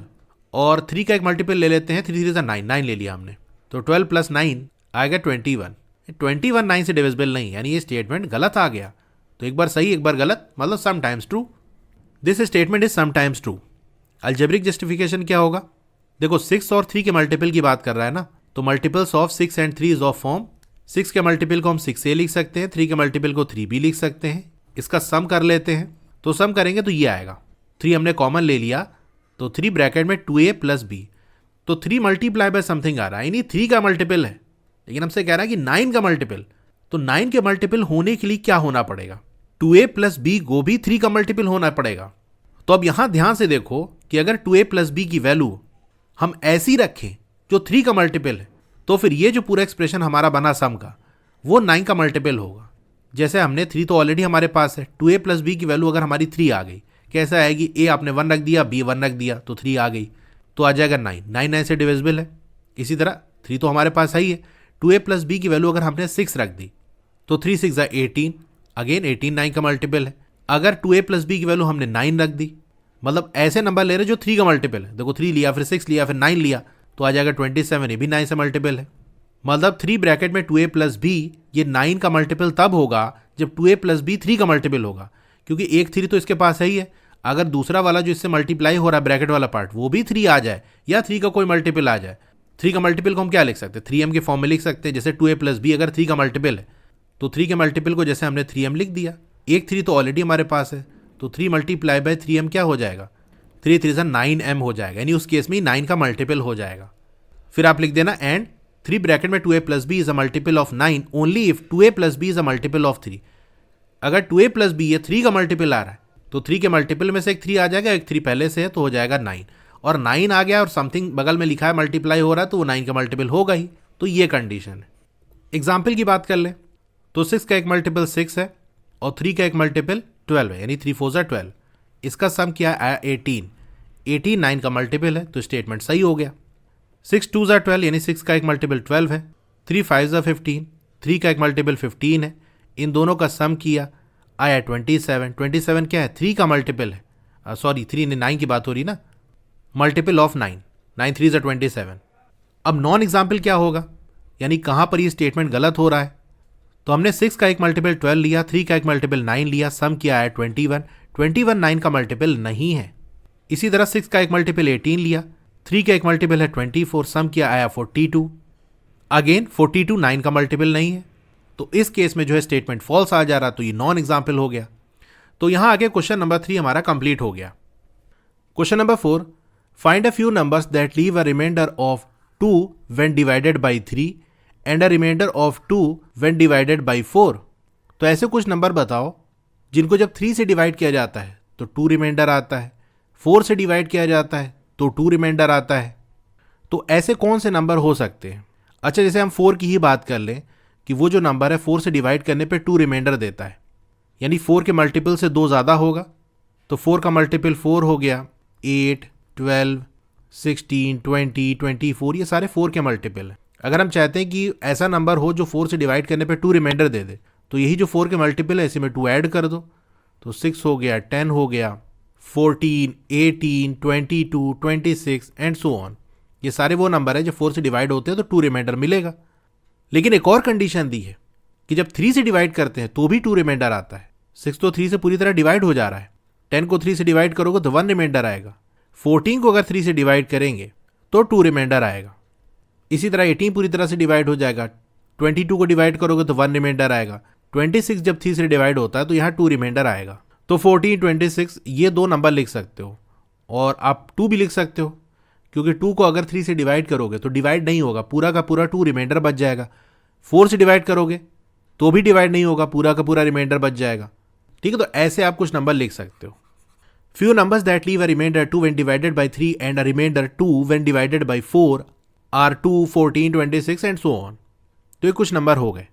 Speaker 1: और 3 का एक मल्टीपल ले लेते हैं 3 3 9, 9 ले लिया हमने, तो 12 प्लस 9 आएगा 21। 21 9 से डिविजिबल नहीं, यानी ये स्टेटमेंट गलत आ गया। तो एक बार सही एक बार गलत, मतलब sometimes true. This statement is sometimes true. Algebraic justification क्या होगा? देखो 6 और 3 के मल्टीपल की बात कर रहा है ना, तो multiples of 6 and 3 is of form 6 के मल्टीपल को हम 6a लिख सकते हैं, 3 के मल्टीपल को 3b लिख सकते हैं। इसका सम कर लेते हैं, तो सम करेंगे तो ये आएगा। 3 हमने कॉमन ले लिया, तो 3 ब्रैकेट में 2a प्लस b, तो 3 मल्टीप्लाई बाय समथिंग आ रहा है, यानी 3 का मल्टीपल है, लेकिन हमसे कह रहा है कि 9 का मल्टीपल। तो 9 के मल्टीपल होने के लिए क्या होना पड़ेगा? 2a प्लस b को भी 3 का मल्टीपल होना पड़ेगा। तो अब यहां ध्यान से देखो कि अगर 2a प्लस b की वैल्यू हम ऐसी रखें जो 3 का मल्टीपल है, तो फिर ये जो पूरा एक्सप्रेशन हमारा बना सम का, वो 9 का मल्टीपल होगा। जैसे हमने 3 तो ऑलरेडी हमारे पास है, 2a प्लस b की वैल्यू अगर हमारी 3 आ गई, कैसे आएगी? a आपने 1 रख दिया, b 1 रख दिया, तो 3 आ गई, तो आ जाएगा 9। 9 9 से डिविजिबल है। इसी तरह 3 तो हमारे पास है ही है, 2a प्लस b की वैल्यू अगर हमने 6 रख दी, तो 3 6 18, अगेन 18 9 का मल्टीपल है। अगर 2a प्लस b की वैल्यू हमने 9 रख दी, मतलब ऐसे नंबर ले रहे जो 3 का मल्टीपल है। देखो 3 लिया, फिर 6 लिया, फिर 9 लिया, तो आ जाएगा 27, ये भी 9 से मल्टीपल है। मतलब 3 ब्रैकेट में 2a प्लस b, ये 9 का मल्टीपल तब होगा जब 2a प्लस b 3 का मल्टीपल होगा, क्योंकि एक 3 तो इसके पास है ही है। अगर दूसरा वाला जो इससे मल्टीप्लाई हो रहा है ब्रैकेट वाला पार्ट, वो भी 3 आ जाए या 3 का कोई मल्टीपल आ जाए, 3 का मल्टीपल को हम क्या लिख सकते हैं? 3m के फॉर्म में लिख सकते हैं। जैसे 2a प्लस b अगर 3 का मल्टीपल है, तो 3 के मल्टीपल को जैसे हमने 3m लिख दिया, एक 3 तो ऑलरेडी हमारे पास है, तो 3 मल्टीप्लाई बाय 3m क्या हो जाएगा? 3 3 से 9m हो जाएगा, यानी उस केस में 9 का मल्टीपल हो जाएगा। फिर आप लिख देना एंड 3 ब्रैकेट में 2a plus b is a multiple of 9 only if 2a plus b is a multiple of 3। अगर 2a प्लस b ये 3 का मल्टीपल आ रहा है, तो 3 के मल्टीपल में से एक 3 आ जाएगा, एक 3 पहले से है, तो हो जाएगा 9। और 9 आ गया और समथिंग बगल में लिखा है मल्टीप्लाई हो रहा है, तो वो 9 का मल्टीपल होगा ही। तो ये कंडीशन है। एग्जाम्पल की बात कर ले, तो 6 का एक मल्टीपल 6 है और 3 का एक मल्टीपल 12 है, यानी 3 4 जा 12। इसका सम क्या है? 18। 18 9 का मल्टीपल है, तो स्टेटमेंट सही हो गया। 6 2 जा 12, यानी 6 का एक मल्टीपल 12 है। 3 5 जा 15, 3 का एक मल्टीपल 15 है। इन दोनों का सम किया, आया 27। 27 क्या है? 3 का मल्टीपल है, सॉरी 3 ने 9 की बात हो रही ना, मल्टीपल ऑफ 9। 9 3 जा 27। अब नॉन एग्जाम्पल क्या होगा, यानी कहाँ पर ये स्टेटमेंट गलत हो रहा है? तो हमने 6 का एक मल्टीपल 12 लिया, 3 का एक मल्टीपल 9 लिया, सम किया है 21। 21 9 का मल्टीपल नहीं है। इसी तरह 6 का एक मल्टीपल 18 लिया, 3 का एक मल्टीपल है 24, सम किया आया 42। अगेन 42 9 का मल्टीपल नहीं है, तो इस केस में जो है स्टेटमेंट फॉल्स आ जा रहा, तो ये नॉन एग्जाम्पल हो गया। तो यहां आगे क्वेश्चन नंबर 3 हमारा कंप्लीट हो गया। Question number 4, find a few numbers that leave a remainder of 2 when divided by 3 and a remainder of 2 when divided by 4। तो ऐसे कुछ नंबर बताओ जिनको जब 3 से डिवाइड किया जाता है तो 2 रिमाइंडर आता है, 4 से डिवाइड किया जाता है तो 2 रिमाइंडर आता है। तो ऐसे कौन से नंबर हो सकते हैं? अच्छा, जैसे हम 4 की ही बात कर लें कि वो जो नंबर है 4 से डिवाइड करने पे 2 रिमाइंडर देता है, यानी 4 के मल्टीपल से 2 ज़्यादा होगा, तो 4 का मल्टीपल 4 हो गया। 8 12 16 20 24 ये सारे 4 के मल्टीपल हैं। अगर हम चाहते हैं कि ऐसा नंबर हो जो 4 से डिवाइड करने पे 2 रिमाइंडर दे दे, तो यही जो 4 के मल्टीपल है इसी में 2 ऐड कर दो, तो 6 हो गया, 10 हो गया, 14 18 22 26 एंड सो ऑन। ये सारे वो नंबर है जो 4 से डिवाइड होते हैं तो 2 रिमाइंडर मिलेगा। लेकिन एक और कंडीशन दी है कि जब 3 से डिवाइड करते हैं तो भी 2 रिमाइंडर आता है। 6 तो 3 से पूरी तरह डिवाइड हो जा रहा है, 10 को 3 से डिवाइड करोगे तो 1 रिमाइंडर आएगा, 14 को अगर 3 से डिवाइड करेंगे तो 2 रिमाइंडर आएगा। इसी तरह 18 पूरी तरह से डिवाइड हो जाएगा, 22 को डिवाइड करोगे तो 1 रिमाइंडर आएगा, 26 जब 3 से डिवाइड होता है तो यहाँ 2 रिमाइंडर आएगा। तो 14 26 ये 2 नंबर लिख सकते हो, और आप 2 भी लिख सकते हो, क्योंकि 2 को अगर 3 से डिवाइड करोगे तो डिवाइड नहीं होगा, पूरा का पूरा 2 रिमाइंडर बच जाएगा। 4 से डिवाइड करोगे तो भी डिवाइड नहीं होगा, पूरा का पूरा रिमाइंडर बच जाएगा। ठीक है, तो ऐसे आप कुछ नंबर लिख सकते हो। Few numbers that leave a remainder 2 when divided by 3 and a remainder 2 when divided by 4 are 2 14 26 and so on. तो ये कुछ नंबर हो गए।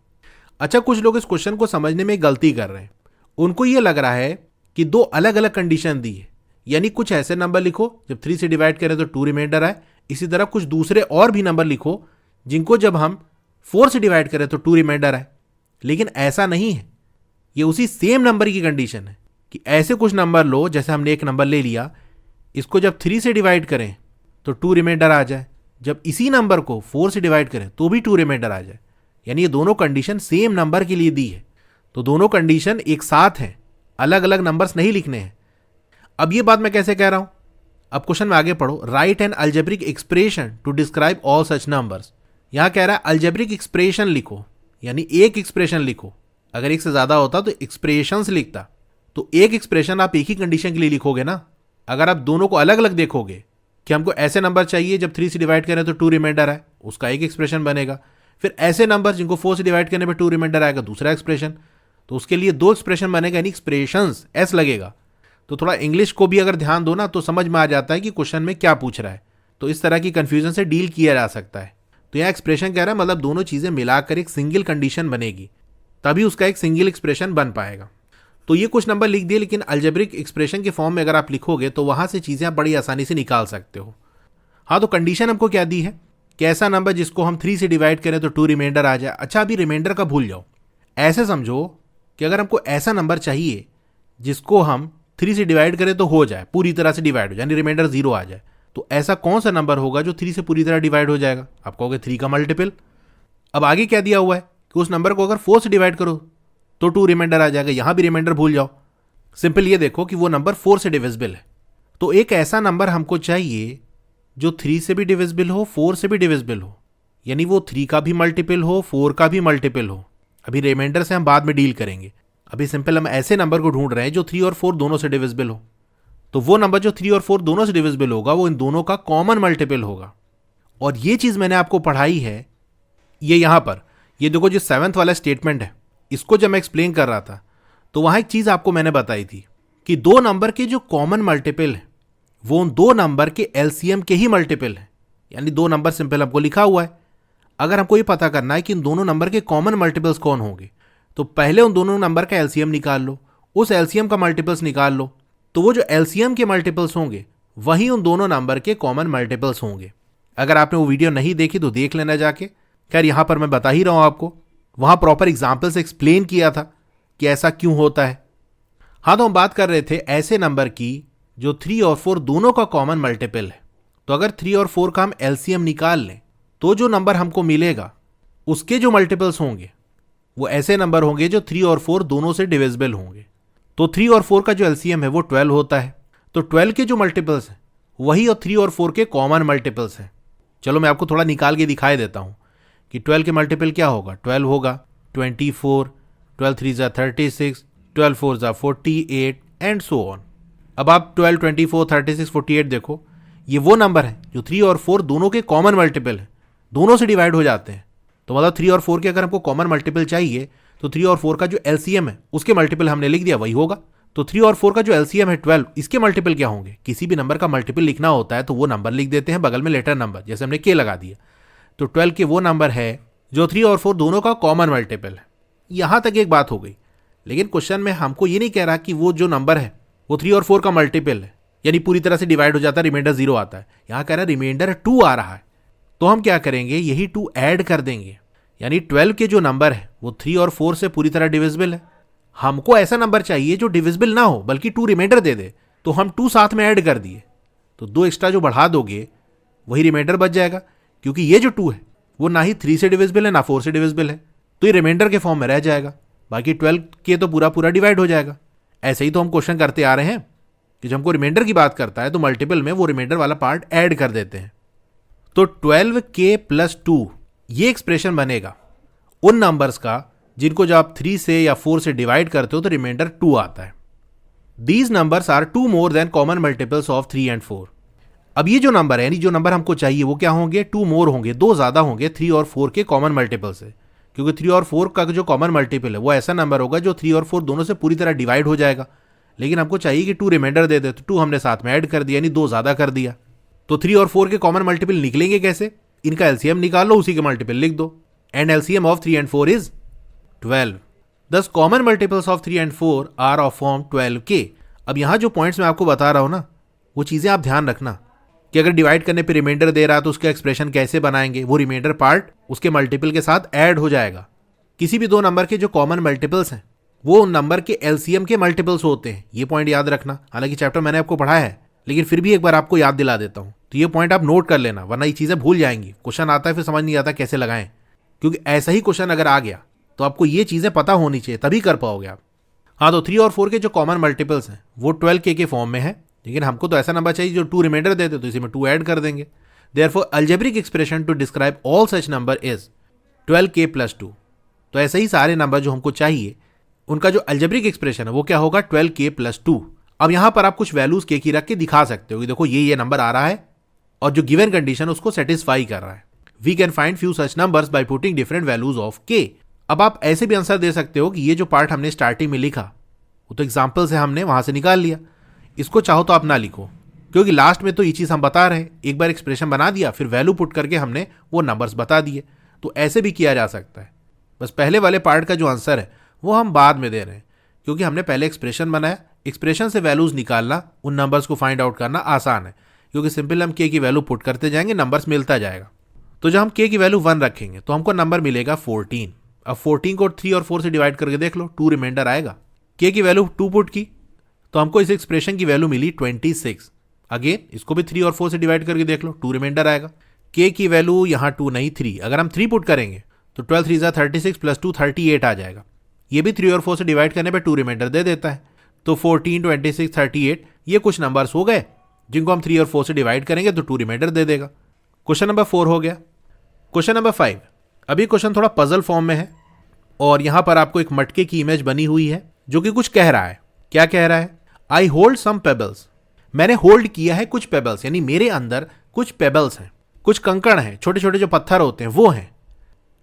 Speaker 1: अच्छा, कुछ लोग इस क्वेश्चन को समझने में गलती कर रहे हैं। उनको ये लग रहा है कि 2 अलग अलग कंडीशन दी है, यानी कुछ ऐसे नंबर लिखो जब 3 से डिवाइड करें तो 2 रिमाइंडर आए, इसी तरह कुछ दूसरे और भी नंबर लिखो जिनको जब हम 4 से डिवाइड करें तो 2 रिमाइंडर आए। लेकिन ऐसा नहीं है, ये उसी सेम नंबर की कंडीशन है कि ऐसे कुछ नंबर लो, जैसे हमने एक नंबर ले लिया, इसको जब 3 से डिवाइड करें तो 2 रिमाइंडर आ जाए, जब इसी नंबर को 4 से डिवाइड करें तो भी 2 रिमाइंडर आ जाए, यानी ये दोनों कंडीशन सेम नंबर के लिए दी है। तो दोनों कंडीशन एक साथ हैं, अलग अलग नंबर्स नहीं लिखने हैं। अब ये बात मैं कैसे कह रहा हूं, अब क्वेश्चन में आगे पढ़ो। Write an algebraic expression to describe all such numbers. यहां कह रहा है अलजेब्रिक एक्सप्रेशन लिखो, यानी एक एक्सप्रेशन लिखो। अगर एक से ज्यादा होता तो एक्सप्रेशंस लिखता। तो एक एक्सप्रेशन आप एक ही कंडीशन के लिए लिखोगे ना। अगर आप दोनों को अलग अलग देखोगे कि हमको ऐसे नंबर चाहिए जब 3 से डिवाइड करें तो 2 रिमाइंडर आए, उसका एक एक्सप्रेशन बनेगा। फिर ऐसे नंबर जिनको 4 से डिवाइड करने पर 2 रिमाइंडर आएगा, दूसरा एक्सप्रेशन। तो उसके लिए 2 एक्सप्रेशन बनेगा, यानी एक्सप्रेशंस एस लगेगा। तो थोड़ा इंग्लिश को भी अगर ध्यान दो ना तो समझ में आ जाता है कि क्वेश्चन में क्या पूछ रहा है। तो इस तरह की कंफ्यूजन से डील किया जा सकता है। तो यहाँ एक्सप्रेशन कह रहा है मतलब दोनों चीजें मिलाकर एक सिंगल कंडीशन बनेगी, तभी उसका एक सिंगल एक्सप्रेशन बन पाएगा। तो ये कुछ नंबर लिख दिए, लेकिन अलजेब्रिक एक्सप्रेशन के फॉर्म में अगर आप लिखोगे तो वहां से चीजें आप बड़ी आसानी से निकाल सकते हो। हाँ, तो कंडीशन हमको क्या दी है कि ऐसा नंबर जिसको हम 3 से डिवाइड करें तो 2 रिमाइंडर आ जाए। अच्छा, अभी रिमाइंडर का भूल जाओ, ऐसे समझो कि अगर हमको ऐसा नंबर चाहिए जिसको हम 3 से डिवाइड करें तो हो जाए, पूरी तरह से डिवाइड हो जाए, यानी रिमाइंडर 0 आ जाए। तो ऐसा कौन सा नंबर होगा जो 3 से पूरी तरह डिवाइड हो जाएगा? आप कहोगे 3 का मल्टीपल। अब आगे क्या दिया हुआ है कि उस नंबर को अगर 4 से डिवाइड करो तो 2 रिमाइंडर आ जाएगा। यहां भी रिमाइंडर भूल जाओ, सिंपल ये देखो कि वो नंबर 4 से डिविजिबल है। तो एक ऐसा नंबर हमको चाहिए जो 3 से भी डिविजिबल हो, 4 से भी डिविजिबल हो, यानी वो 3 का भी मल्टीपल हो, 4 का भी मल्टीपल हो। अभी रिमाइंडर से हम बाद में डील करेंगे। अभी सिंपल हम ऐसे नंबर को ढूंढ रहे हैं जो 3 और 4 दोनों से डिविजिबल हो। तो वो नंबर जो 3 और 4 दोनों से डिविजिबल होगा वो इन दोनों का कॉमन मल्टीपल होगा। और ये चीज मैंने आपको पढ़ाई है, ये यहां पर, ये देखो जो 7th वाला स्टेटमेंट है, इसको जब मैं एक्सप्लेन कर रहा था तो वहां एक चीज आपको मैंने बताई थी कि दो नंबर के जो कॉमन मल्टीपल है वो उन दो नंबर के एलसीएम के ही मल्टीपल है। यानी दो नंबर सिंपल हमको लिखा हुआ है, अगर हमको ये पता करना है कि इन दोनों नंबर के कॉमन मल्टीपल्स कौन होंगे तो पहले उन दोनों नंबर का एलसीएम निकाल लो, उस एलसीएम का मल्टीपल्स निकाल लो, तो वो जो एलसीएम के मल्टीपल्स होंगे वही उन दोनों नंबर के कॉमन मल्टीपल्स होंगे। अगर आपने वो वीडियो नहीं देखी तो देख लेना जाके। खैर यहां पर मैं बता ही रहा हूं आपको, वहां प्रॉपर एग्जाम्पल से एक्सप्लेन किया था कि ऐसा क्यों होता है। हाँ, तो हम बात कर रहे थे ऐसे नंबर की जो 3 और 4 दोनों का कॉमन मल्टीपल है। तो अगर 3 और 4 का हम एलसीएम निकाल लें तो जो नंबर हमको मिलेगा उसके जो मल्टीपल्स होंगे वो ऐसे नंबर होंगे जो 3 और 4 दोनों से डिविजिबल होंगे। तो 3 और 4 का जो एलसीएम है वो 12 होता है। तो 12 के जो मल्टीपल्स हैं वही और 3 और 4 के कॉमन मल्टीपल्स हैं। चलो मैं आपको थोड़ा निकाल के दिखाई देता हूं कि 12 के मल्टीपल क्या होगा। 12 होगा 24, 12 3 जा 36, 12 4 जा 48 एंड सो ऑन। अब आप 12, 24, 36, 48 देखो, ये वो नंबर है जो 3 और 4 दोनों के कॉमन मल्टीपल है, दोनों से डिवाइड हो जाते हैं। तो मतलब 3 और 4 के अगर हमको कॉमन मल्टीपल चाहिए तो 3 और 4 का जो एलसीएम है उसके मल्टीपल हमने लिख दिया, वही होगा। तो 3 और 4 का जो एलसीएम है 12, इसके मल्टीपल क्या होंगे? किसी भी नंबर का मल्टीपल लिखना होता है तो वो नंबर लिख देते हैं बगल में लेटर नंबर, जैसे हमने के लगा दिया। तो 12 के वो नंबर है जो 3 और 4 दोनों का कॉमन मल्टीपल है। यहां तक एक बात हो गई, लेकिन क्वेश्चन में हमको ये नहीं कह रहा कि वो जो नंबर है वो 3 और 4 का मल्टीपल है, यानी पूरी तरह से डिवाइड हो जाता है, रिमाइंडर 0 आता है। यहां कह रहा है रिमाइंडर 2 आ रहा है। तो हम क्या करेंगे, यही 2 ऐड कर देंगे, यानी 12 के जो नंबर है वो 3 और 4 से पूरी तरह डिविजिबल है। हमको ऐसा नंबर चाहिए जो डिविजिबल ना हो बल्कि 2 रिमाइंडर दे दे, तो हम 2 साथ में ऐड कर दिए। तो 2 एक्स्ट्रा जो बढ़ा दोगे वही रिमाइंडर बच जाएगा, क्योंकि ये जो 2 है वो ना ही 3 से डिविजिबल है ना 4 से डिविजिबल है, तो ये रिमाइंडर के फॉर्म में रह जाएगा। बाकी 12 के तो पूरा पूरा डिवाइड हो जाएगा। ऐसे ही तो हम क्वेश्चन करते आ रहे हैं कि जब हमको रिमाइंडर की बात करता है तो मल्टीपल में वो रिमाइंडर वाला पार्ट ऐड कर देते हैं। तो 12k + 2 ये एक्सप्रेशन बनेगा उन नंबर्स का जिनको जब आप 3 से या 4 से डिवाइड करते हो तो रिमाइंडर 2 आता है। These numbers are 2 more than common multiples of 3 and 4। अब ये जो नंबर है, यानी जो नंबर हमको चाहिए वो क्या होंगे? 2 मोर होंगे, 2 ज्यादा होंगे 3 और 4 के कॉमन मल्टीपल से, क्योंकि 3 और 4 का जो कॉमन मल्टीपल है वो ऐसा नंबर होगा जो 3 और 4 दोनों से पूरी तरह डिवाइड हो जाएगा। लेकिन हमको चाहिए कि 2 रिमाइंडर दे दे, तो 2 हमने साथ में ऐड कर दिया, यानी 2 ज्यादा कर दिया। तो 3 और 4 के कॉमन मल्टीपल निकलेंगे कैसे? इनका एलसीएम निकाल लो, उसी के मल्टीपल लिख दो, and LCM of 3 and 4 is 12। Thus common multiples of 3 and 4 are of form 12k। अब यहां जो पॉइंट्स मैं आपको बता रहा हूं ना, वो चीजें आप ध्यान रखना कि अगर डिवाइड करने पे रिमाइंडर दे रहा है तो उसका एक्सप्रेशन कैसे बनाएंगे। वो रिमाइंडर पार्ट उसके मल्टीपल के साथ ऐड हो जाएगा। किसी भी दो नंबर के जो कॉमन मल्टीपल्स हैं वो उन नंबर के एलसीएम के मल्टीपल्स होते हैं, ये पॉइंट याद रखना। हालांकि चैप्टर मैंने आपको पढ़ाया है, लेकिन फिर भी एक बार आपको याद दिला देता हूं तो ये पॉइंट आप नोट कर लेना, वरना ये चीज़ें भूल जाएंगी। क्वेश्चन आता है फिर समझ नहीं आता कैसे लगाएं, क्योंकि ऐसा ही क्वेश्चन अगर आ गया तो आपको ये चीज़ें पता होनी चाहिए, तभी कर पाओगे आप। हाँ, तो 3 और 4 के जो कॉमन मल्टीपल्स हैं वो 12k के फॉर्म में है, लेकिन हमको तो ऐसा नंबर चाहिए जो 2 रिमाइंडर देते, तो इसी में 2 ऐड कर देंगे। Therefore algebraic expression to describe all such number is 12k + 2। तो ऐसे ही सारे नंबर जो हमको चाहिए उनका जो अलजेब्रिक एक्सप्रेशन है वो क्या होगा, 12k + 2। अब यहां पर आप कुछ वैल्यूज k की रख के दिखा सकते हो कि देखो ये नंबर आ रहा है और जो गिवन कंडीशन उसको सेटिस्फाई कर रहा है। We can find few such numbers by putting different values of k। अब आप ऐसे भी आंसर दे सकते हो कि ये जो पार्ट हमने स्टार्टिंग में लिखा वो तो एग्जाम्पल से हमने वहां से निकाल लिया, इसको चाहो तो आप ना लिखो, क्योंकि लास्ट में तो ये चीज़ हम बता रहे हैं, एक बार एक्सप्रेशन बना दिया फिर वैल्यू पुट करके हमने वो नंबर्स बता दिए। तो ऐसे भी किया जा सकता है। बस पहले वाले पार्ट का जो आंसर है वो हम बाद में दे रहे हैं, क्योंकि हमने पहले एक्सप्रेशन बनाया, एक्सप्रेशन से वैल्यूज निकालना, उन नंबर्स को फाइंड आउट करना आसान है, क्योंकि सिंपल हम k की वैल्यू पुट करते जाएंगे, नंबर्स मिलता जाएगा। तो जब हम k की वैल्यू 1 रखेंगे तो हमको नंबर मिलेगा 14। अब 14 को 3 और 4 से डिवाइड करके देख लो, 2 रिमाइंडर आएगा। k की वैल्यू 2 पुट की तो हमको इस एक्सप्रेशन की वैल्यू मिली 26। अगेन इसको भी 3 और 4 से डिवाइड करके देख लो, 2 रिमाइंडर आएगा। k की वैल्यू यहाँ 2 नहीं 3, अगर हम 3 पुट करेंगे तो 12 3 36 + 2 38 आ जाएगा। ये भी 3 और 4 से डिवाइड करने पे 2 रिमाइंडर दे देता है। तो 14, 26, 38 ये कुछ नंबर्स हो गए जिनको हम 3 और 4 से डिवाइड करेंगे तो 2 रिमाइंडर दे देगा। क्वेश्चन नंबर 4 हो गया। क्वेश्चन नंबर 5, अभी क्वेश्चन थोड़ा पजल फॉर्म में है और यहां पर आपको एक मटके की इमेज बनी हुई है जो कि कुछ कह रहा है। क्या कह रहा है? I hold some pebbles. मैंने होल्ड किया है कुछ पेबल्स, यानी मेरे अंदर कुछ पेबल्स हैं, कुछ कंकड़ हैं, छोटे छोटे जो पत्थर होते हैं वो हैं।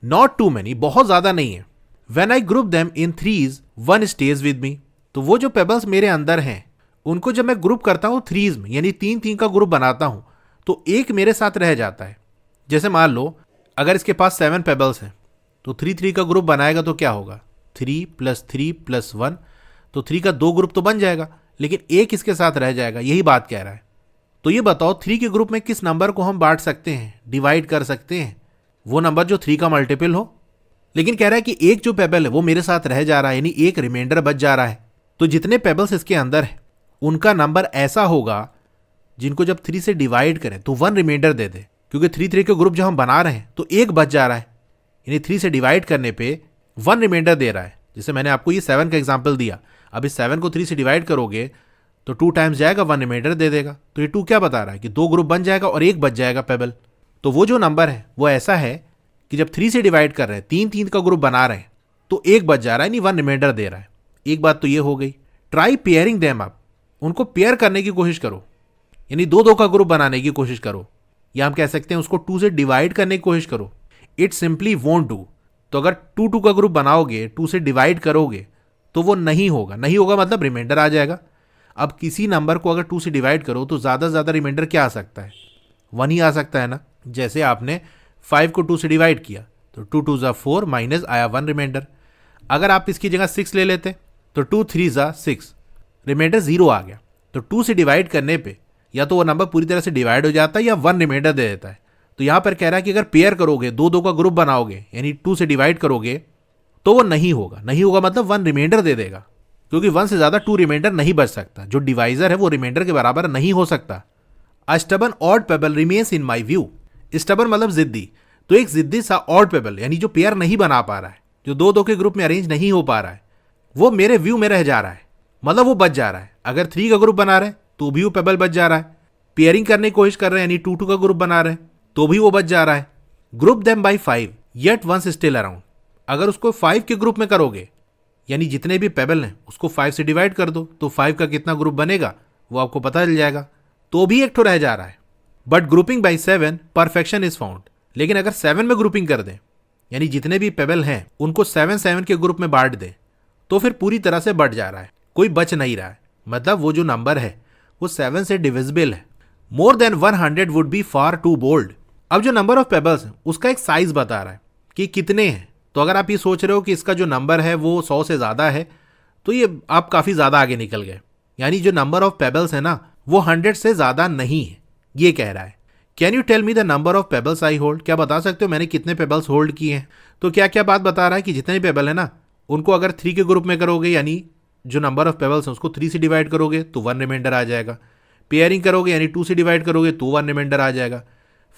Speaker 1: नॉट टू मैनी, बहुत ज्यादा नहीं है। When I group them in threes, one stays with me। तो वो जो पेबल्स मेरे अंदर हैं उनको जब मैं ग्रुप करता हूं थ्रीज में, यानी 3-3 का ग्रुप बनाता हूं, तो एक मेरे साथ रह जाता है। जैसे मान लो अगर इसके पास 7 पेबल्स हैं तो 3-3 का ग्रुप बनाएगा तो क्या होगा, 3 + 3 + 1, तो 3 का 2 ग्रुप तो बन जाएगा, लेकिन एक इसके साथ रह जाएगा। यही बात कह रहा है। तो ये बताओ 3 के ग्रुप में किस नंबर को हम बांट सकते हैं, डिवाइड कर सकते हैं? वो नंबर जो 3 का मल्टीपल हो। लेकिन कह रहा है कि एक जो पेबल है वो मेरे साथ रह जा रहा है, यानी एक रिमाइंडर बच जा रहा है। तो जितने पेबल्स इसके अंदर है उनका नंबर ऐसा होगा जिनको जब 3 से डिवाइड करें तो 1 रिमाइंडर दे दे, क्योंकि 3-3 के ग्रुप जब हम बना रहे हैं तो एक बच जा रहा है, यानी 3 से डिवाइड करने पे 1 रिमाइंडर दे रहा है। जैसे मैंने आपको ये 7 का एग्जाम्पल दिया, अब इस 7 को 3 से डिवाइड करोगे तो 2 टाइम्स जाएगा, 1 रिमाइंडर दे देगा। तो ये 2 क्या बता रहा है कि 2 ग्रुप बन जाएगा और एक बच जाएगा पेबल। तो वो जो नंबर है वो ऐसा है कि जब 3 से डिवाइड कर रहे हैं, 3-3 का ग्रुप बना रहे हैं, तो एक बच जा रहा है, यानी 1 रिमाइंडर दे रहा है। एक बात तो ये हो गई। ट्राई पेयरिंग देम अप, उनको पेयर करने की कोशिश करो, यानी 2-2 का ग्रुप बनाने की कोशिश करो, या हम कह सकते हैं उसको 2 से डिवाइड करने की कोशिश करो। It simply won't do. तो अगर 2-2 का ग्रुप बनाओगे, 2 से डिवाइड करोगे तो वो नहीं होगा। नहीं होगा मतलब रिमाइंडर आ जाएगा। अब किसी नंबर को अगर 2 से डिवाइड करो तो ज़्यादा से ज़्यादा रिमाइंडर क्या आ सकता है, 1 ही आ सकता है ना। जैसे आपने 5 को 2 से डिवाइड किया तो 2 2 ज़ा 4 माइनस आया 1 रिमाइंडर। अगर आप इसकी जगह 6 ले लेते तो 2 3 ज़ा 6, रिमाइंडर 0 आ गया। तो 2 से डिवाइड करने पे या तो वो नंबर पूरी तरह से डिवाइड हो जाता है या 1 रिमाइंडर दे देता है। तो यहाँ पर कह रहा है कि अगर पेयर करोगे, 2-2 का ग्रुप बनाओगे, यानी 2 से डिवाइड करोगे तो वो नहीं होगा। नहीं होगा मतलब 1 रिमाइंडर दे देगा, क्योंकि 1 से ज़्यादा 2 रिमाइंडर नहीं बच सकता। जो डिवाइजर है वो रिमाइंडर के बराबर नहीं हो सकता। A stubborn odd pebble remains in my view. Stubborn मतलब जिद्दी, तो एक जिद्दी सा ऑड पेबल, यानी जो पेयर नहीं बना पा रहा है, जो 2-2 के ग्रुप में अरेंज नहीं हो पा रहा है, वो मेरे व्यू में रह जा रहा है, मतलब वो बच जा रहा है। अगर 3 का ग्रुप बना रहे हैं तो भी वो पेबल बच जा रहा है। पेयरिंग करने की कोशिश कर रहे हैं, यानी 2-2 का ग्रुप बना रहे हैं तो भी वो बच जा रहा है। Group them by 5 yet once still around. अगर उसको 5 के ग्रुप में करोगे, यानी जितने भी पेबल हैं उसको 5 से डिवाइड कर दो, तो 5 का कितना ग्रुप बनेगा वो आपको पता चल जाएगा। तो भी एक ठो रह जा रहा है। But grouping by 7 perfection is found. लेकिन अगर 7 में ग्रुपिंग कर दें, यानी जितने भी पेबल हैं उनको 7-7 के ग्रुप में बांट दें, तो फिर पूरी तरह से बढ़ जा रहा है, कोई बच नहीं रहा है। मतलब वो जो नंबर है वो 7 से डिविजिबल है। More than 100 would be far too bold. अब जो नंबर ऑफ पेबल्स है उसका एक साइज बता रहा है कि कितने हैं। तो अगर आप ये सोच रहे हो कि इसका जो नंबर है वो 100 से ज़्यादा है, तो ये आप काफ़ी ज़्यादा आगे निकल गए। यानी जो नंबर ऑफ पेबल्स है ना वो 100 से ज़्यादा नहीं है, ये कह रहा है। Can you tell me the number of pebbles I hold. क्या बता सकते हो मैंने कितने पेबल्स होल्ड किए हैं। तो क्या क्या बात बता रहा है कि जितने पेबल है ना उनको अगर 3 के ग्रुप में करोगे, यानी जो नंबर ऑफ पेबल्स है उसको 3 से डिवाइड करोगे तो 1 रिमाइंडर आ जाएगा। पेयरिंग करोगे यानी 2 से डिवाइड करोगे तो 1 रिमाइंडर आ जाएगा।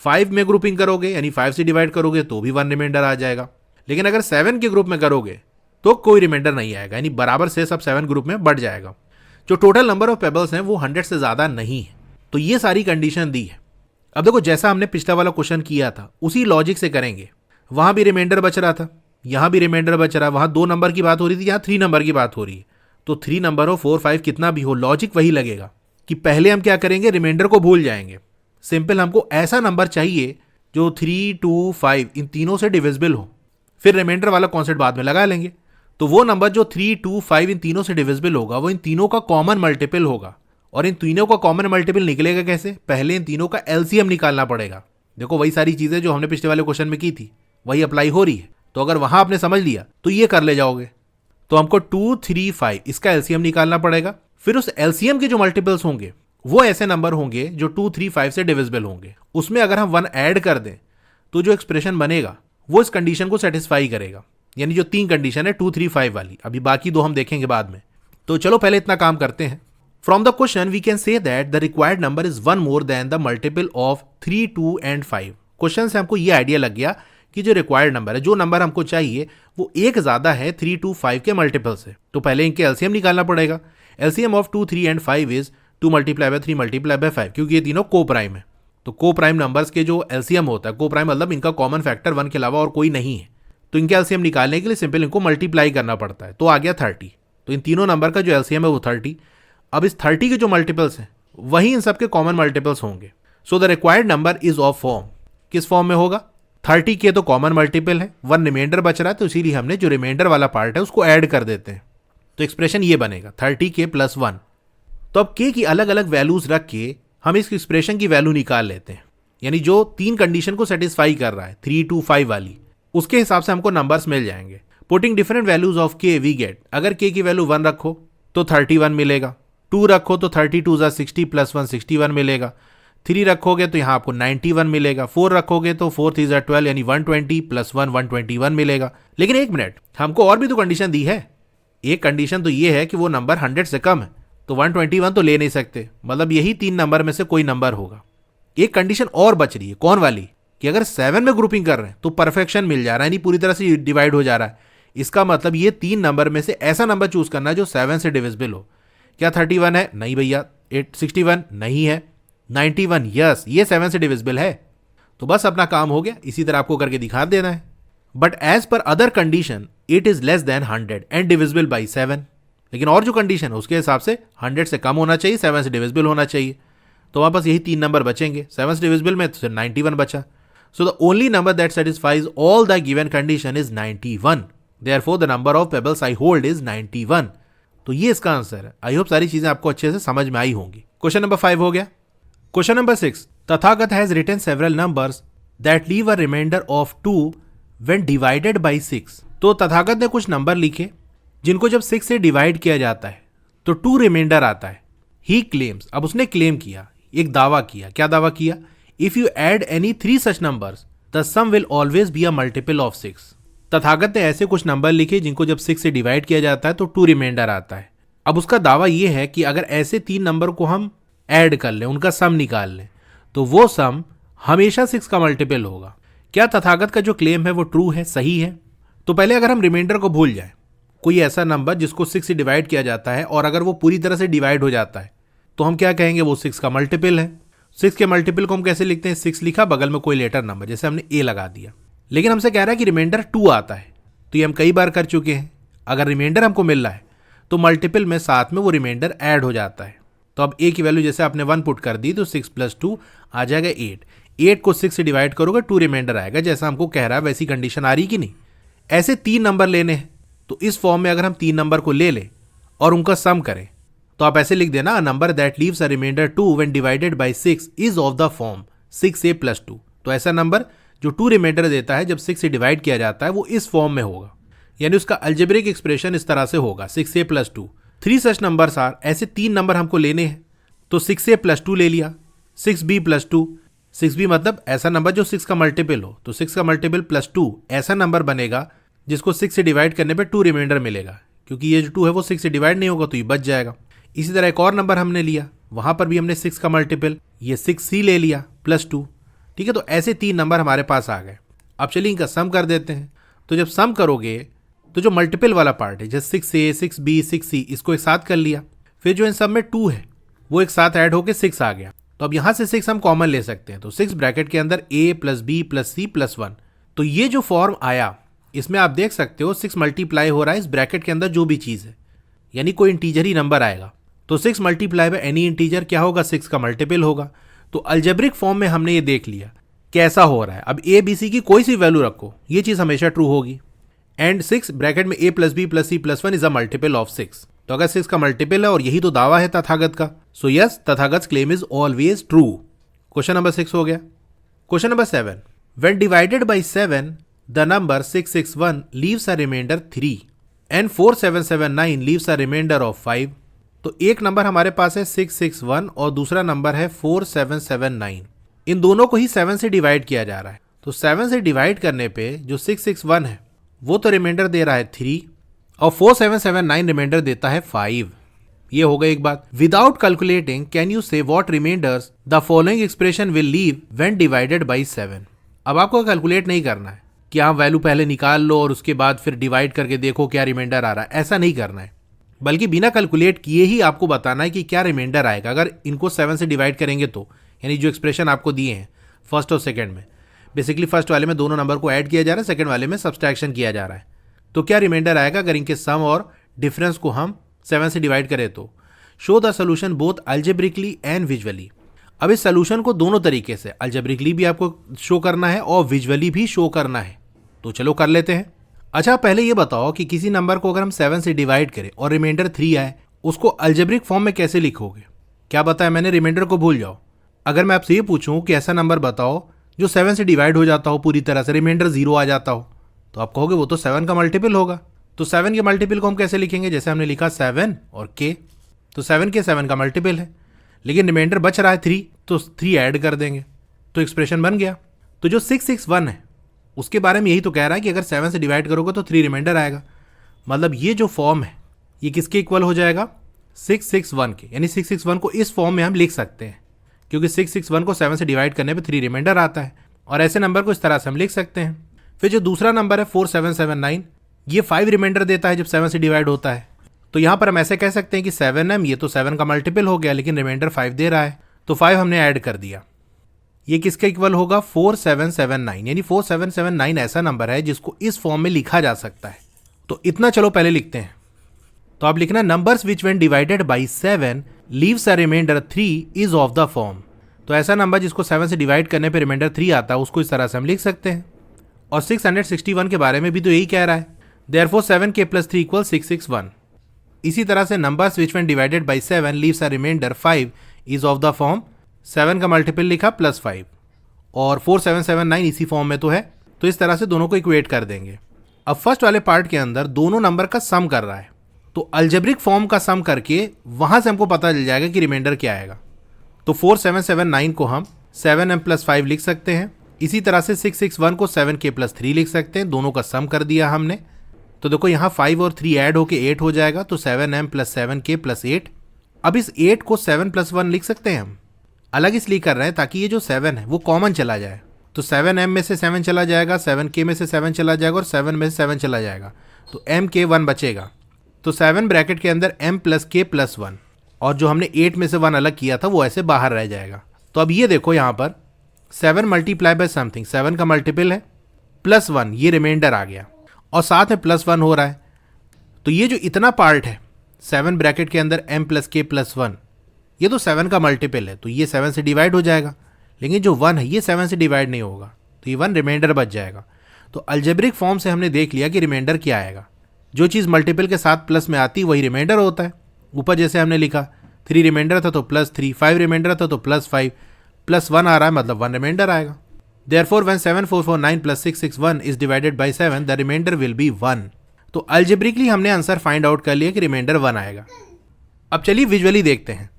Speaker 1: 5 में ग्रुपिंग करोगे यानी 5 से डिवाइड करोगे तो भी 1 रिमाइंडर आ जाएगा। लेकिन अगर 7 के ग्रुप में करोगे तो कोई रिमाइंडर नहीं आएगा, यानी बराबर से सब 7 ग्रुप में बढ़ जाएगा। जो टोटल नंबर ऑफ पेबल्स हैं वो 100 से ज़्यादा नहीं है। तो ये सारी कंडीशन दी है। अब देखो, जैसा हमने पिछला वाला क्वेश्चन किया था उसी लॉजिक से करेंगे। वहाँ भी रिमाइंडर बच रहा था, यहाँ भी रिमाइंडर बच रहा है। वहाँ 2 नंबर की बात हो रही थी, यहाँ 3 नंबर की बात हो रही है। तो 3 नंबर हो, 4, 5 कितना भी हो, लॉजिक वही लगेगा कि पहले हम क्या करेंगे, रिमाइंडर को भूल जाएंगे। सिंपल, हमको ऐसा नंबर चाहिए जो 3, 2, 5 इन तीनों से डिविजिबल हो, फिर रिमाइंडर वाला कॉन्सेप्ट बाद में लगा लेंगे। तो वो नंबर जो 3, 2, 5 इन तीनों से डिविजिबल होगा वो इन तीनों का कॉमन मल्टीपल होगा। और इन तीनों का कॉमन मल्टीपल निकलेगा कैसे, पहले इन तीनों का एलसीएम निकालना पड़ेगा। देखो, वही सारी चीजें जो हमने पिछले वाले क्वेश्चन में की थी वही अप्लाई हो रही है। तो अगर वहां आपने समझ लिया तो ये कर ले जाओगे। तो हमको 2, 3, 5 इसका एलसीएम निकालना पड़ेगा। फिर उस एलसीएम के जो मल्टीपल्स होंगे वो ऐसे नंबर होंगे जो 2, 3, 5 से डिविजिबल होंगे। उसमें अगर हम 1 ऐड कर दें तो जो एक्सप्रेशन बनेगा वो इस कंडीशन को सेटिस्फाई करेगा, यानी जो 3 कंडीशन है 2, 3, 5 वाली। अभी बाकी 2 हम देखेंगे बाद में। तो चलो पहले इतना काम करते हैं। From the question we can say that the required number is 1 more than the multiple of 3, 2 and 5। क्वेश्चन से हमको ये आइडिया लग गया कि जो रिक्वायर्ड नंबर है, जो नंबर हमको चाहिए वो एक ज्यादा है 3, 2, 5 के मल्टीपल से। तो पहले इनके एलसीएम निकालना पड़ेगा। LCM of 2, 3 and 5 is 2 multiply by 3 multiply bye 5, क्योंकि ये तीनों को प्राइम है। तो को प्राइम नंबर्स के जो एलसीएम होता है, को प्राइम मतलब इनका कॉमन फैक्टर 1 के अलावा और कोई नहीं है। तो इनके एलसीएम निकालने के लिए सिंपल इनको मल्टीप्लाई करना पड़ता है। तो आ गया 30। तो इन तीनों नंबर का जो एलसीएम है वो 30। अब इस 30 के जो मल्टीपल्स हैं वही इन सबके कॉमन मल्टीपल्स होंगे। So the required number is of form, किस फॉर्म में होगा, 30 के तो कॉमन मल्टीपल है, 1 रिमाइंडर बच रहा है, तो इसीलिए हमने जो रिमाइंडर वाला पार्ट है उसको ऐड कर देते हैं। तो एक्सप्रेशन ये बनेगा 30k + 1। तो अब k की अलग अलग वैल्यूज रख के हम इस एक्सप्रेशन की वैल्यू निकाल लेते हैं, यानी जो 3 कंडीशन को सेटिस्फाई कर रहा है 3, 2, 5 वाली, उसके हिसाब से हमको नंबर्स मिल जाएंगे। Putting different values of k we get, अगर k की वैल्यू 1 रखो तो 31 मिलेगा, 2 रखो तो 32 = 60 + 1 61 मिलेगा, 3 रखोगे तो यहाँ आपको 91 मिलेगा, 4 रखोगे तो 4 3 = 12 यानी 120 + 1 121 मिलेगा। लेकिन एक मिनट, हमको और भी तो कंडीशन दी है। एक कंडीशन तो ये है कि वो नंबर 100 से कम है, तो 121 तो ले नहीं सकते, मतलब यही 3 नंबर में से कोई नंबर होगा। एक कंडीशन और बच रही है, कौन वाली, कि अगर 7 में ग्रुपिंग कर रहे हैं तो परफेक्शन मिल जा रहा है, यानी पूरी तरह से डिवाइड हो जा रहा है। इसका मतलब ये 3 नंबर में से ऐसा नंबर चूज करना है जो 7 से डिविजिबल हो। क्या 31 है? नहीं भैया। 61 नहीं है। 91 यस, ये 7 से डिविजिबल है। तो बस अपना काम हो गया, इसी तरह आपको करके दिखा देना है। But as per other condition it is less than 100 and divisible by 7। लेकिन और जो कंडीशन है उसके हिसाब से 100 से कम होना चाहिए, 7 से डिविजिबल होना चाहिए। तो वहां पास यही 3 नंबर बचेंगे। 7 से डिविजिबल में तो 91 बचा। So the only number that satisfies all the given condition is 91। Therefore the number of pebbles I hold is 91। तो ये इसका आंसर है। आई होप सारी चीजें आपको अच्छे से समझ में आई होंगी। क्वेश्चन नंबर 5 हो गया। Question number 6, Tathagat has written several numbers that leave a remainder of 2 when divided by 6। तो तथागत ने कुछ नंबर लिखे जिनको जब 6 से डिवाइड किया जाता है तो 2 रिमाइंडर आता है। ही क्लेम्स, अब उसने क्लेम किया, एक दावा किया। क्या दावा किया? If you add any 3 such numbers the sum will always be a multiple of 6। Tathagat ने ऐसे कुछ नंबर लिखे जिनको जब 6 से डिवाइड किया जाता है तो 2 रिमाइंडर आता है। अब उसका दावा यह है कि अगर ऐसे 3 नंबर को हम ऐड कर लें, उनका सम निकाल लें, तो वो सम हमेशा 6 का मल्टीपल होगा। क्या तथागत का जो क्लेम है वो ट्रू है, सही है? तो पहले अगर हम रिमाइंडर को भूल जाए, कोई ऐसा नंबर जिसको 6 से डिवाइड किया जाता है और अगर वो पूरी तरह से डिवाइड हो जाता है तो हम क्या कहेंगे, वो 6 का मल्टीपल है। 6 के मल्टीपल को हम कैसे लिखते हैं? 6 लिखा, बगल में कोई लेटर नंबर, जैसे हमने ए लगा दिया। लेकिन हमसे कह रहा है कि रिमाइंडर 2 आता है, तो ये हम कई बार कर चुके हैं। अगर रिमाइंडर हमको मिल रहा है तो मल्टीपल में साथ में वो रिमाइंडर ऐड हो जाता है। तो अब ए की वैल्यू जैसे आपने 1 पुट कर दी तो 6 + 2 आ जाएगा 8। 8 को 6 से डिवाइड करोगे 2 रिमाइंडर आएगा, जैसा हमको कह रहा है वैसी कंडीशन आ रही कि नहीं। ऐसे 3 नंबर लेने हैं, तो इस फॉर्म में अगर हम 3 नंबर को ले लें और उनका सम करें तो आप ऐसे लिख देना, a number that leaves a remainder 2 when divided by 6 is of the form 6a + 2। तो ऐसा नंबर जो 2 रिमाइंडर देता है जब 6 से डिवाइड किया जाता है वो इस फॉर्म में होगा, यानी उसका अलजेब्रिक एक्सप्रेशन इस तरह से होगा 6a + 2। 3 सच नंबर्स आर, ऐसे 3 नंबर हमको लेने हैं, तो 6a + 2 ले लिया, 6b + 2। 6b मतलब ऐसा नंबर जो 6 का मल्टीपल हो, तो 6 का मल्टीपल +2 ऐसा नंबर बनेगा जिसको 6 से डिवाइड करने पे 2 रिमाइंडर मिलेगा, क्योंकि ये जो 2 है वो 6 से डिवाइड नहीं होगा तो ये बच जाएगा। इसी तरह एक और नंबर हमने लिया वहां पर भी हमने 6 का मल्टीपल ये 6c ले लिया +2। ठीक है, तो ऐसे 3 नंबर हमारे पास आ गए। अब चलिए इनका सम कर देते हैं। तो जब सम करोगे तो जो मल्टीपल वाला पार्ट है जैसे 6a 6b 6c इसको एक साथ कर लिया, फिर जो इन सब में 2 है वो एक साथ ऐड होके 6 आ गया। तो अब यहां से 6 हम कॉमन ले सकते हैं, तो 6 ब्रैकेट के अंदर a + b + c + 1। तो ये जो फॉर्म आया इसमें आप देख सकते हो 6 मल्टीप्लाई हो रहा है इस ब्रैकेट के अंदर जो भी चीज है, यानी कोई इंटीजर ही नंबर आएगा। तो 6 मल्टीप्लाई बाय एनी इंटीजर क्या होगा, 6 का मल्टीपल होगा। तो अलजेब्रिक फॉर्म में हमने ये देख लिया कैसा हो रहा है। अब a b c की कोई सी वैल्यू रखो, ये चीज हमेशा ट्रू होगी। एंड 6 ब्रैकेट में a + b + c + 1 is a multiple of 6। तो अगर 6 का मल्टीपल है और यही तो दावा है तथागत का, so yes Tathagat claim is always true. Question number 6 हो गया। Question number 7, when divided by 7 the number 661 leaves a remainder 3 and 4779 leaves a remainder of 5। तो एक नंबर हमारे पास है 661 और दूसरा नंबर है 4779। इन दोनों को ही 7 से डिवाइड किया जा रहा है। तो 7 से डिवाइड करने पे जो 661 है वो तो रिमाइंडर दे रहा है 3 और 4779 रिमाइंडर देता है 5। ये हो गई एक बात। Without calculating can you say what remainders the following expression will leave when divided by 7। अब आपको कैलकुलेट नहीं करना है कि आप वैल्यू पहले निकाल लो और उसके बाद फिर डिवाइड करके देखो क्या रिमाइंडर आ रहा है, ऐसा नहीं करना है। बल्कि बिना कैलकुलेट किए ही आपको बताना है कि क्या रिमाइंडर आएगा अगर इनको 7 से डिवाइड करेंगे तो। यानी जो एक्सप्रेशन आपको दिए हैं फर्स्ट और सेकंड में, बेसिकली फर्स्ट वाले में दोनों नंबर को ऐड किया जा रहा है, सेकंड वाले में सब्सट्रैक्शन किया जा रहा है। तो क्या रिमाइंडर आएगा अगर इनके सम और डिफरेंस को हम 7 से डिवाइड करें तो। Show the solution both algebraically and visually. अब इस सोल्यूशन को दोनों तरीके से अलजेब्रिकली भी आपको शो करना है और विजुअली भी शो करना है। तो चलो कर लेते हैं। अच्छा पहले ये बताओ कि किसी नंबर को अगर हम 7 से डिवाइड करें और रिमाइंडर 3 आए, उसको अलजेब्रिक फॉर्म में कैसे लिखोगे? क्या बताया मैंने, रिमाइंडर को भूल जाओ। अगर मैं आपसे ये पूछूं कि ऐसा नंबर बताओ जो 7 से डिवाइड हो जाता हो पूरी तरह से, रिमाइंडर 0 आ जाता हो, तो आप कहोगे वो तो 7 का मल्टीपल होगा। तो 7 के मल्टीपल को हम कैसे लिखेंगे? जैसे हमने लिखा 7 और k, तो 7 के 7 का मल्टीपल है, लेकिन रिमाइंडर बच रहा है 3, तो 3 ऐड कर देंगे तो एक्सप्रेशन बन गया। तो जो 661 है उसके बारे में यही तो कह रहा है कि अगर 7 से डिवाइड करोगे तो 3 रिमाइंडर आएगा। मतलब ये जो फॉर्म है ये किसके इक्वल हो जाएगा? 661 के। यानी 661 को इस फॉर्म में हम लिख सकते हैं क्योंकि 661 को 7 से डिवाइड करने पे 3 रिमाइंडर आता है, और ऐसे नंबर को इस तरह से हम लिख सकते हैं। फिर जो दूसरा नंबर है 4779, ये 5 रिमाइंडर देता है जब 7 से डिवाइड होता है। तो यहाँ पर हम ऐसे कह सकते हैं कि 7m, ये तो 7 का मल्टीपल हो गया लेकिन रिमाइंडर 5 दे रहा है, तो 5 हमने ऐड कर दिया। ये किसका इक्वल होगा? 4779। यानी 4779 ऐसा नंबर है जिसको इस फॉर्म में लिखा जा सकता है। तो इतना चलो पहले लिखते हैं। तो आप लिखना numbers which when divided by 7 leaves a remainder 3 is of the form. तो ऐसा नंबर जिसको 7 से डिवाइड करने पे रिमाइंडर 3 आता है उसको इस तरह से हम लिख सकते हैं। और 661 के बारे में भी तो यही कह रहा है, देयरफॉर 7k + 3 = 661। इसी तरह से numbers which when divided by 7 leaves a remainder 5 is of the form, 7 का मल्टीपल लिखा +5, और 4779 इसी फॉर्म में तो है, तो इस तरह से दोनों को इक्वेट कर देंगे। अब फर्स्ट वाले पार्ट के अंदर दोनों नंबर का सम कर रहा है, तो अलजेब्रिक फॉर्म का सम करके वहां से हमको पता चल जाएगा कि रिमाइंडर क्या आएगा। तो 4779 को हम 7m + 5 लिख सकते हैं। इसी तरह से 661 को 7k + 3 लिख सकते हैं। दोनों का सम कर दिया हमने, तो देखो यहाँ 5 और 3 ऐड होके 8 हो जाएगा, तो 7m + 7k + 8। अब इस 8 को 7 + 1 लिख सकते हैं हम। अलग इसलिए कर रहे हैं ताकि ये जो 7 है वो कॉमन चला जाए। तो 7m में से 7 चला जाएगा, 7k में से 7 चला जाएगा और 7 में से 7 चला जाएगा, तो mk1 बचेगा। तो 7 ब्रैकेट के अंदर m + k + 1, और जो हमने 8 में से 1 अलग किया था वो ऐसे बाहर रह जाएगा। तो अब ये देखो यहाँ पर 7 मल्टीप्लाई बाय समथिंग, 7 का मल्टीपल है, +1 ये रिमाइंडर आ गया, और साथ में +1 हो रहा है। तो ये जो इतना पार्ट है 7 ब्रैकेट के अंदर m + k + 1, ये तो 7 का मल्टीपल है, तो ये 7 से डिवाइड हो जाएगा, लेकिन जो 1 है ये 7 से डिवाइड नहीं होगा, तो ये 1 रिमाइंडर बच जाएगा। तो अलजेब्रिक फॉर्म से हमने देख लिया कि रिमाइंडर क्या आएगा। जो चीज़ मल्टीपल के साथ प्लस में आती वही रिमाइंडर होता है। ऊपर जैसे हमने लिखा 3 रिमाइंडर था तो +3, 5 रिमाइंडर था तो +5, +1 आ रहा है मतलब 1 रिमाइंडर आएगा। Therefore, when 7449 + 661 is divided by 7, the remainder will be 1. तो अल्जेब्रिकली हमने आंसर फाइंड आउट कर लिया कि रिमाइंडर 1 आएगा। अब चलिए विजुअली देखते हैं।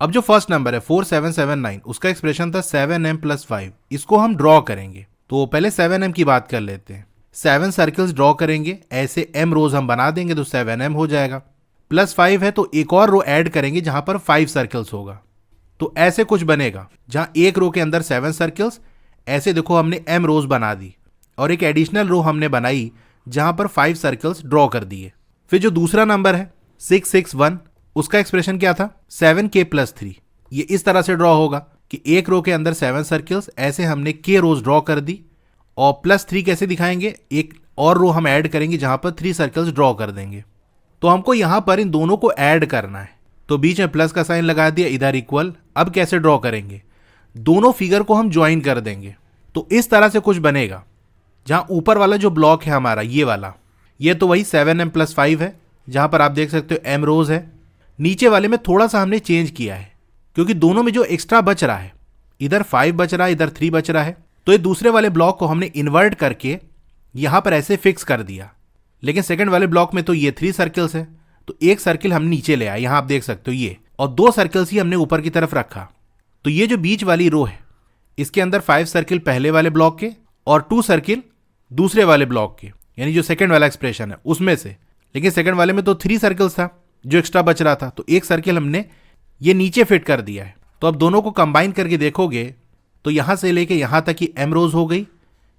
Speaker 1: अब जो फर्स्ट नंबर है 4779, उसका एक्सप्रेशन था 7m + 5। इसको हम ड्रॉ करेंगे, तो पहले 7m की बात कर लेते हैं। 7 सर्कल्स ड्रॉ करेंगे, ऐसे m रोज हम बना देंगे तो 7m हो जाएगा। +5 है तो एक और रो ऐड करेंगे जहां पर 5 सर्कल्स होगा। तो ऐसे कुछ बनेगा जहां एक रो के अंदर 7 सर्कल्स, ऐसे देखो हमने m रोज बना दी और एक एडिशनल रो हमने बनाई जहां पर 5 सर्कल्स ड्रॉ कर दिए। फिर जो दूसरा नंबर है 661, उसका एक्सप्रेशन क्या था 7k+3। ये इस तरह से ड्रॉ होगा कि एक रो के अंदर 7 सर्कल्स, ऐसे हमने k रोज ड्रॉ कर दी और +3 कैसे दिखाएंगे, एक और रो हम ऐड करेंगे जहां पर 3 सर्कल्स ड्रॉ कर देंगे। तो हमको यहां पर इन दोनों को ऐड करना है, तो बीच में प्लस का साइन लगा दिया, इधर इक्वल। अब कैसे ड्रॉ करेंगे, दोनों फिगर को हम ज्वाइन कर देंगे। तो इस तरह से कुछ बनेगा जहां ऊपर वाला जो ब्लॉक है हमारा ये वाला, ये तो वही 7m+5 है जहां पर आप देख सकते हो m रोज है। नीचे वाले में थोड़ा सा हमने चेंज किया है क्योंकि दोनों में जो एक्स्ट्रा बच रहा है, इधर 5 बच रहा है, इधर 3 बच रहा है, तो ये दूसरे वाले ब्लॉक को हमने इन्वर्ट करके यहां पर ऐसे फिक्स कर दिया। लेकिन सेकंड वाले ब्लॉक में तो ये 3 सर्कल्स है, तो एक सर्किल हम नीचे ले आए, यहां आप देख सकते हो ये, और 2 सर्कल्स ही हमने ऊपर की तरफ रखा। तो ये जो बीच वाली रो है इसके अंदर 5 सर्किल पहले वाले ब्लॉक के और 2 सर्किल दूसरे वाले ब्लॉक के, यानी जो सेकंड वाला एक्सप्रेशन है उसमें से। लेकिन सेकंड वाले में तो 3 सर्कल्स था जो एक्स्ट्रा बच रहा था, तो एक सर्किल हमने ये नीचे फिट कर दिया है। तो अब दोनों को कंबाइन करके देखोगे तो यहां से लेके यहां तक की m रोज हो गई,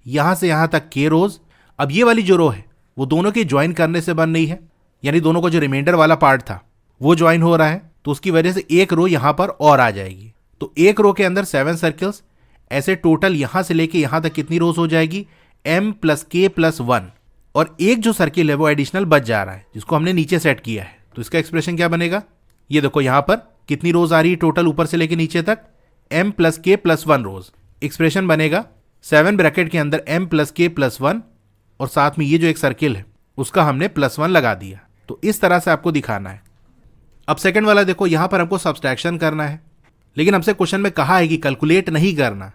Speaker 1: यहां से यहां तक k रोज। अब ये वाली जो रो है वो दोनों की ज्वाइन करने से बन रही है, यानी दोनों को जो रिमाइंडर वाला पार्ट था वो ज्वाइन हो रहा है, तो उसकी वजह से एक रो यहां पर और आ जाएगी। तो एक रो के अंदर 7 सर्कल्स, ऐसे टोटल यहां से लेके यहां तक कितनी रोज हो जाएगी, m+k+1। और एक जो सर्किल है वो एडिशनल बच जा रहा है जिसको हमने नीचे सेट किया है। तो इसका एक्सप्रेशन क्या बनेगा, ये देखो यहां पर कितनी रोज आ रही है टोटल ऊपर से लेके नीचे तक, m+k+1 रोज। एक्सप्रेशन बनेगा 7 ब्रैकेट के अंदर m+k+1 और साथ में ये जो एक सर्किल है उसका हमने +1 लगा दिया। तो इस तरह से आपको दिखाना है। अब सेकंड वाला देखो, यहां पर हमको सब्सट्रैक्शन करना है, लेकिन हमसे क्वेश्चन में कहा है कि कैलकुलेट नहीं करना,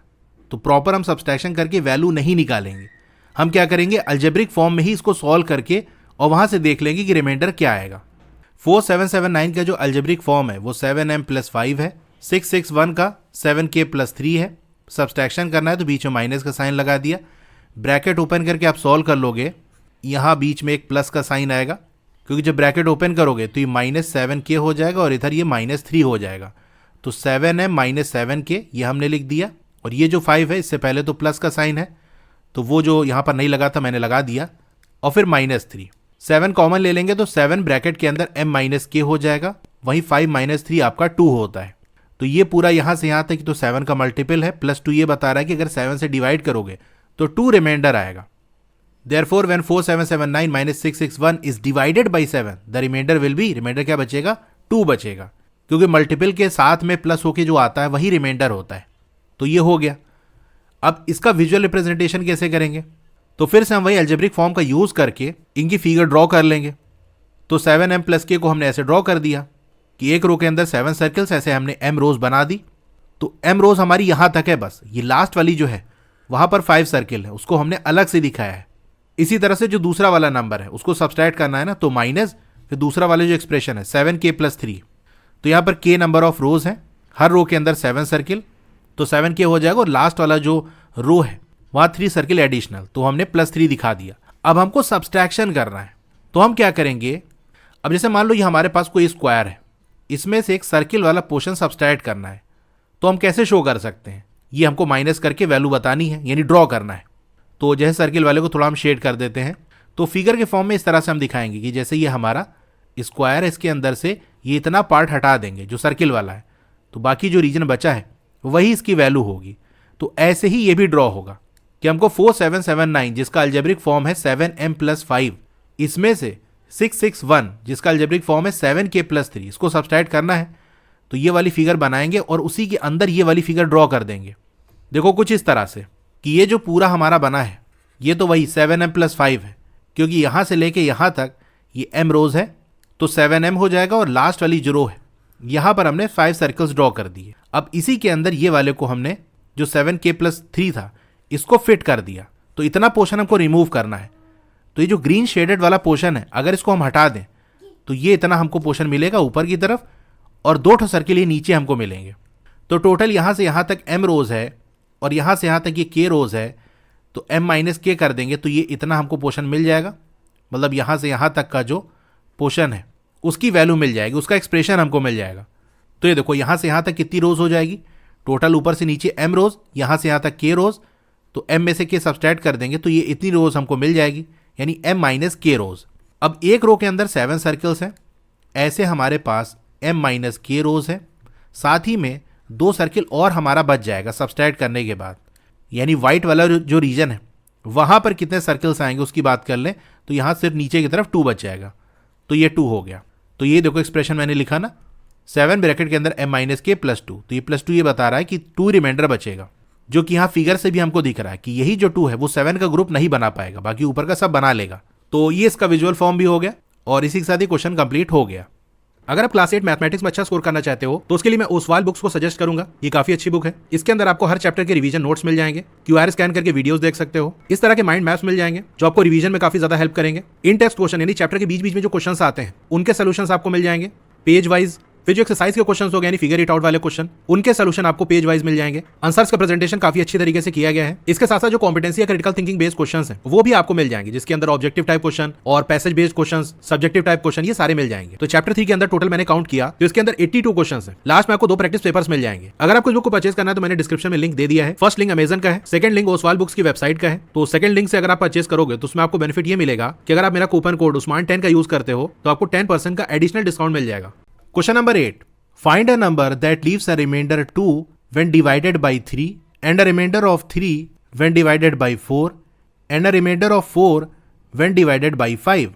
Speaker 1: तो प्रॉपर हम सब्सट्रैक्शन करके वैल्यू नहीं निकालेंगे। हम क्या करेंगे, अलजेब्रिक फॉर्म में ही इसको सॉल्व करके और वहां से देख लेंगे कि रिमाइंडर क्या आएगा। 4779 का जो अलजेब्रिक फॉर्म है वो 7m+5 है, 661 का 7k+3 है। सब्सट्रैक्शन करना है तो बीच में माइनस का साइन लगा दिया, ब्रैकेट ओपन करके आप सॉल्व कर लोगे, यहाँ बीच में एक प्लस का साइन आएगा क्योंकि जब ब्रैकेट ओपन करोगे तो ये -7k हो जाएगा और इधर ये -3 हो जाएगा। तो 7m - 7k ये हमने लिख दिया, और ये जो 5 है इससे पहले तो प्लस का साइन है तो वो जो यहाँ पर नहीं लगा था मैंने लगा दिया, और फिर -3। 7 कॉमन ले लेंगे तो 7 ब्रैकेट के अंदर m - k हो जाएगा, वहीं 5 - 3 आपका 2 होता है। तो ये पूरा यहाँ से यहाँ तक तो 7 का मल्टीपल है, +2 ये बता रहा है कि अगर 7 से डिवाइड करोगे तो 2 रिमाइंडर आएगा। Therefore, when 4779 - 661 is divided by 7, the remainder will be, remainder क्या बचेगा, 2 बचेगा, क्योंकि मल्टीपल के साथ में प्लस होके जो आता है वही रिमाइंडर होता है। तो ये हो गया। अब इसका विजुअल रिप्रेजेंटेशन कैसे करेंगे, तो फिर से हम वही अलजेब्रिक फॉर्म का यूज करके इनकी फिगर ड्रॉ कर लेंगे। तो 7m+k को हमने ऐसे ड्रॉ कर दिया कि एक रो के अंदर 7 सर्कल्स, ऐसे हमने m रोज बना दी। तो m रोज हमारी यहां तक है, बस ये लास्ट वाली जो है वहां पर 5 सर्किल है उसको हमने अलग से दिखाया है। इसी तरह से जो दूसरा वाला नंबर है उसको सब्सट्रैक्ट करना है ना, तो माइनस फिर दूसरा वाला जो एक्सप्रेशन है 7k+3, तो यहाँ पर k नंबर ऑफ रोज है, हर रो के अंदर 7 सर्किल, तो 7k हो जाएगा, और लास्ट वाला जो रो है वहाँ 3 सर्किल एडिशनल, तो हमने +3 दिखा दिया। अब हमको सब्सट्रैक्शन करना है, तो हम क्या करेंगे, अब जैसे मान लो ये हमारे पास कोई स्क्वायर है, इसमें से एक सर्किल वाला पोर्शन सब्सट्रैक्ट करना है, तो हम कैसे शो कर सकते हैं, ये हमको माइनस करके वैल्यू बतानी है, यानी ड्रॉ करना है। तो जैसे सर्किल वाले को थोड़ा हम शेड कर देते हैं, तो फिगर के फॉर्म में इस तरह से हम दिखाएंगे कि जैसे ये हमारा स्क्वायर है, इसके अंदर से ये इतना पार्ट हटा देंगे जो सर्किल वाला है, तो बाकी जो रीजन बचा है वही इसकी वैल्यू होगी। तो ऐसे ही ये भी ड्रॉ होगा कि हमको 4779 जिसका अलजेब्रिक फॉर्म है 7m+5, इसमें से 661 जिसका अलजेब्रिक फॉर्म है 7k+3, इसको सब्सट्रैक्ट करना है। तो ये वाली फिगर बनाएंगे और उसी के अंदर ये वाली फिगर ड्रॉ कर देंगे। देखो कुछ इस तरह से कि ये जो पूरा हमारा बना है ये तो वही 7m+5 है, क्योंकि यहाँ से लेके यहाँ तक ये m रोज है, तो 7m हो जाएगा, और लास्ट वाली जो रो है यहाँ पर हमने 5 सर्कल्स ड्रॉ कर दिए। अब इसी के अंदर ये वाले को हमने जो 7k+3 था इसको फिट कर दिया, तो इतना पोर्शन हमको रिमूव करना है। तो ये जो ग्रीन शेडेड वाला पोर्शन है अगर इसको हम हटा दें तो ये इतना हमको पोर्शन मिलेगा ऊपर की तरफ, और 2 सर्किल ये नीचे हमको मिलेंगे। तो टोटल यहाँ से यहाँ तक m रोज है और यहाँ से यहाँ तक ये k रोज है, तो m - k कर देंगे तो ये इतना हमको पोर्शन मिल जाएगा। मतलब यहाँ से यहाँ तक का जो पोर्शन है उसकी वैल्यू मिल जाएगी, उसका एक्सप्रेशन हमको मिल जाएगा। तो ये देखो यहाँ से यहाँ तक कितनी रोज हो जाएगी, टोटल ऊपर से नीचे m रोज, यहाँ से यहाँ तक k रोज, तो m में से k सब्सट्रैक्ट कर देंगे तो ये इतनी रोज हमको मिल जाएगी, यानी m माइनस k रोज। अब एक रो के अंदर 7 सर्कल्स हैं, ऐसे हमारे पास m माइनस k रोज है, साथ ही में 2 सर्किल और हमारा बच जाएगा सब्सट्रैक्ट करने के बाद, यानी व्हाइट वाला जो रीजन है वहाँ पर कितने सर्कल्स आएंगे उसकी बात कर लें तो यहाँ सिर्फ नीचे की तरफ 2 बच जाएगा, तो ये 2 हो गया। तो ये देखो एक्सप्रेशन मैंने लिखा ना, 7 ब्रैकेट के अंदर m माइनस के प्लस 2, तो ये प्लस 2 ये बता रहा है कि 2 रिमाइंडर बचेगा, जो कि यहाँ फिगर से भी हमको दिख रहा है कि यही जो 2 है वो 7 का ग्रुप नहीं बना पाएगा, बाकी ऊपर का सब बना लेगा। तो ये इसका विजुअल फॉर्म भी हो गया और इसी के साथ ही क्वेश्चन कंप्लीट हो गया। अगर आप क्लास 8 मैथमेटिक्स में अच्छा स्कोर करना चाहते हो तो उसके लिए मैं ओसवाल बुक्स को सजेस्ट करूंगा। ये काफी अच्छी बुक है, इसके अंदर आपको हर चैप्टर के रिवीजन नोट्स मिल जाएंगे, QR स्कैन करके वीडियोस देख सकते हो, इस तरह के माइंड मैप्स मिल जाएंगे जो आपको रिवीजन में काफी ज्यादा हेल्प करेंगे। इन टेक्स्ट क्वेश्चन यानी चैप्टर के बीच बीच में जो क्वेश्चन आते हैं उनके सोल्यूशन आपको मिल जाएंगे पेज वाइज। फिर जो एक्सरसाइज के क्वेश्चन हो गए यानी फिगर इट आउट वाले क्वेश्चन, उनके सोल्यूशन आपको पेज वाइज मिल जाएंगे। आंसर्स का प्रेजेंटेशन काफी अच्छी तरीके से किया गया है। इसके साथ साथ जो कॉम्पिटेंसी या क्रिटिकल थिंकिंग बेस्ड क्वेश्चंस हैं वो भी आपको मिल जाएंगे, जिसके अंदर ऑब्जेक्टिव टाइप क्वेश्चन और passage based question, subjective type question, ये सारे मिल जाएंगे। तो चैप्टर 3 के अंदर टोटल मैंने काउंट किया तो इसके अंदर 82 क्वेश्चन है। लास्ट में आपको 2 प्रैक्टिस पेपर्स मिल जाएंगे। अगर आपको इस बुक को परचेज करना है तो मैंने डिस्क्रिप्शन में लिंक दे दिया है। फर्स्ट लिंक अमेजन का है, सेकंड लिंक ओसवाल बुक्स की वेबसाइट का है। तो सेकंड लिंक से अगर आप परचेज करोगे तो उसमें आपको बेनिफिट ये मिलेगा कि अगर आप मेरा कूपन कोड उस्मान 10 का यूज करते हो तो आपको 10% का एडिशनल डिस्काउंट मिल जाएगा। Question number 8, find a number that leaves a remainder 2 when divided by 3 and a remainder of 3 when divided by 4 and a remainder of 4 when divided by 5।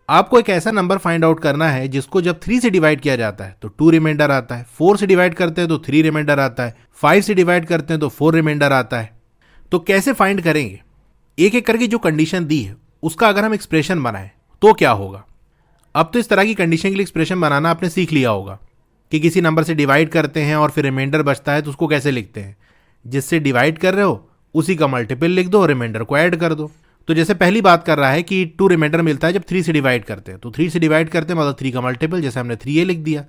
Speaker 1: आपको एक ऐसा नंबर फाइंड आउट करना है जिसको जब 3 से divide किया जाता है तो 2 रिमाइंडर आता है, 4 से डिवाइड करते हैं तो 3 रिमाइंडर आता है, 5 से डिवाइड करते हैं तो 4 रिमाइंडर आता है। तो कैसे फाइंड करेंगे? एक एक करके जो कंडीशन दी है उसका अगर हम एक्सप्रेशन बनाएं तो क्या होगा। अब तो इस तरह की कंडीशन के लिए एक्सप्रेशन बनाना आपने सीख लिया होगा कि किसी नंबर से डिवाइड करते हैं और फिर रिमाइंडर बचता है तो उसको कैसे लिखते हैं। जिससे डिवाइड कर रहे हो उसी का मल्टीपल लिख दो और रिमाइंडर को ऐड कर दो। तो जैसे पहली बात कर रहा है कि 2 रिमाइंडर मिलता है जब 3 से डिवाइड करते हैं, तो 3 से डिवाइड करते हैं मतलब 3 का मल्टीपल, जैसे हमने 3a लिख दिया,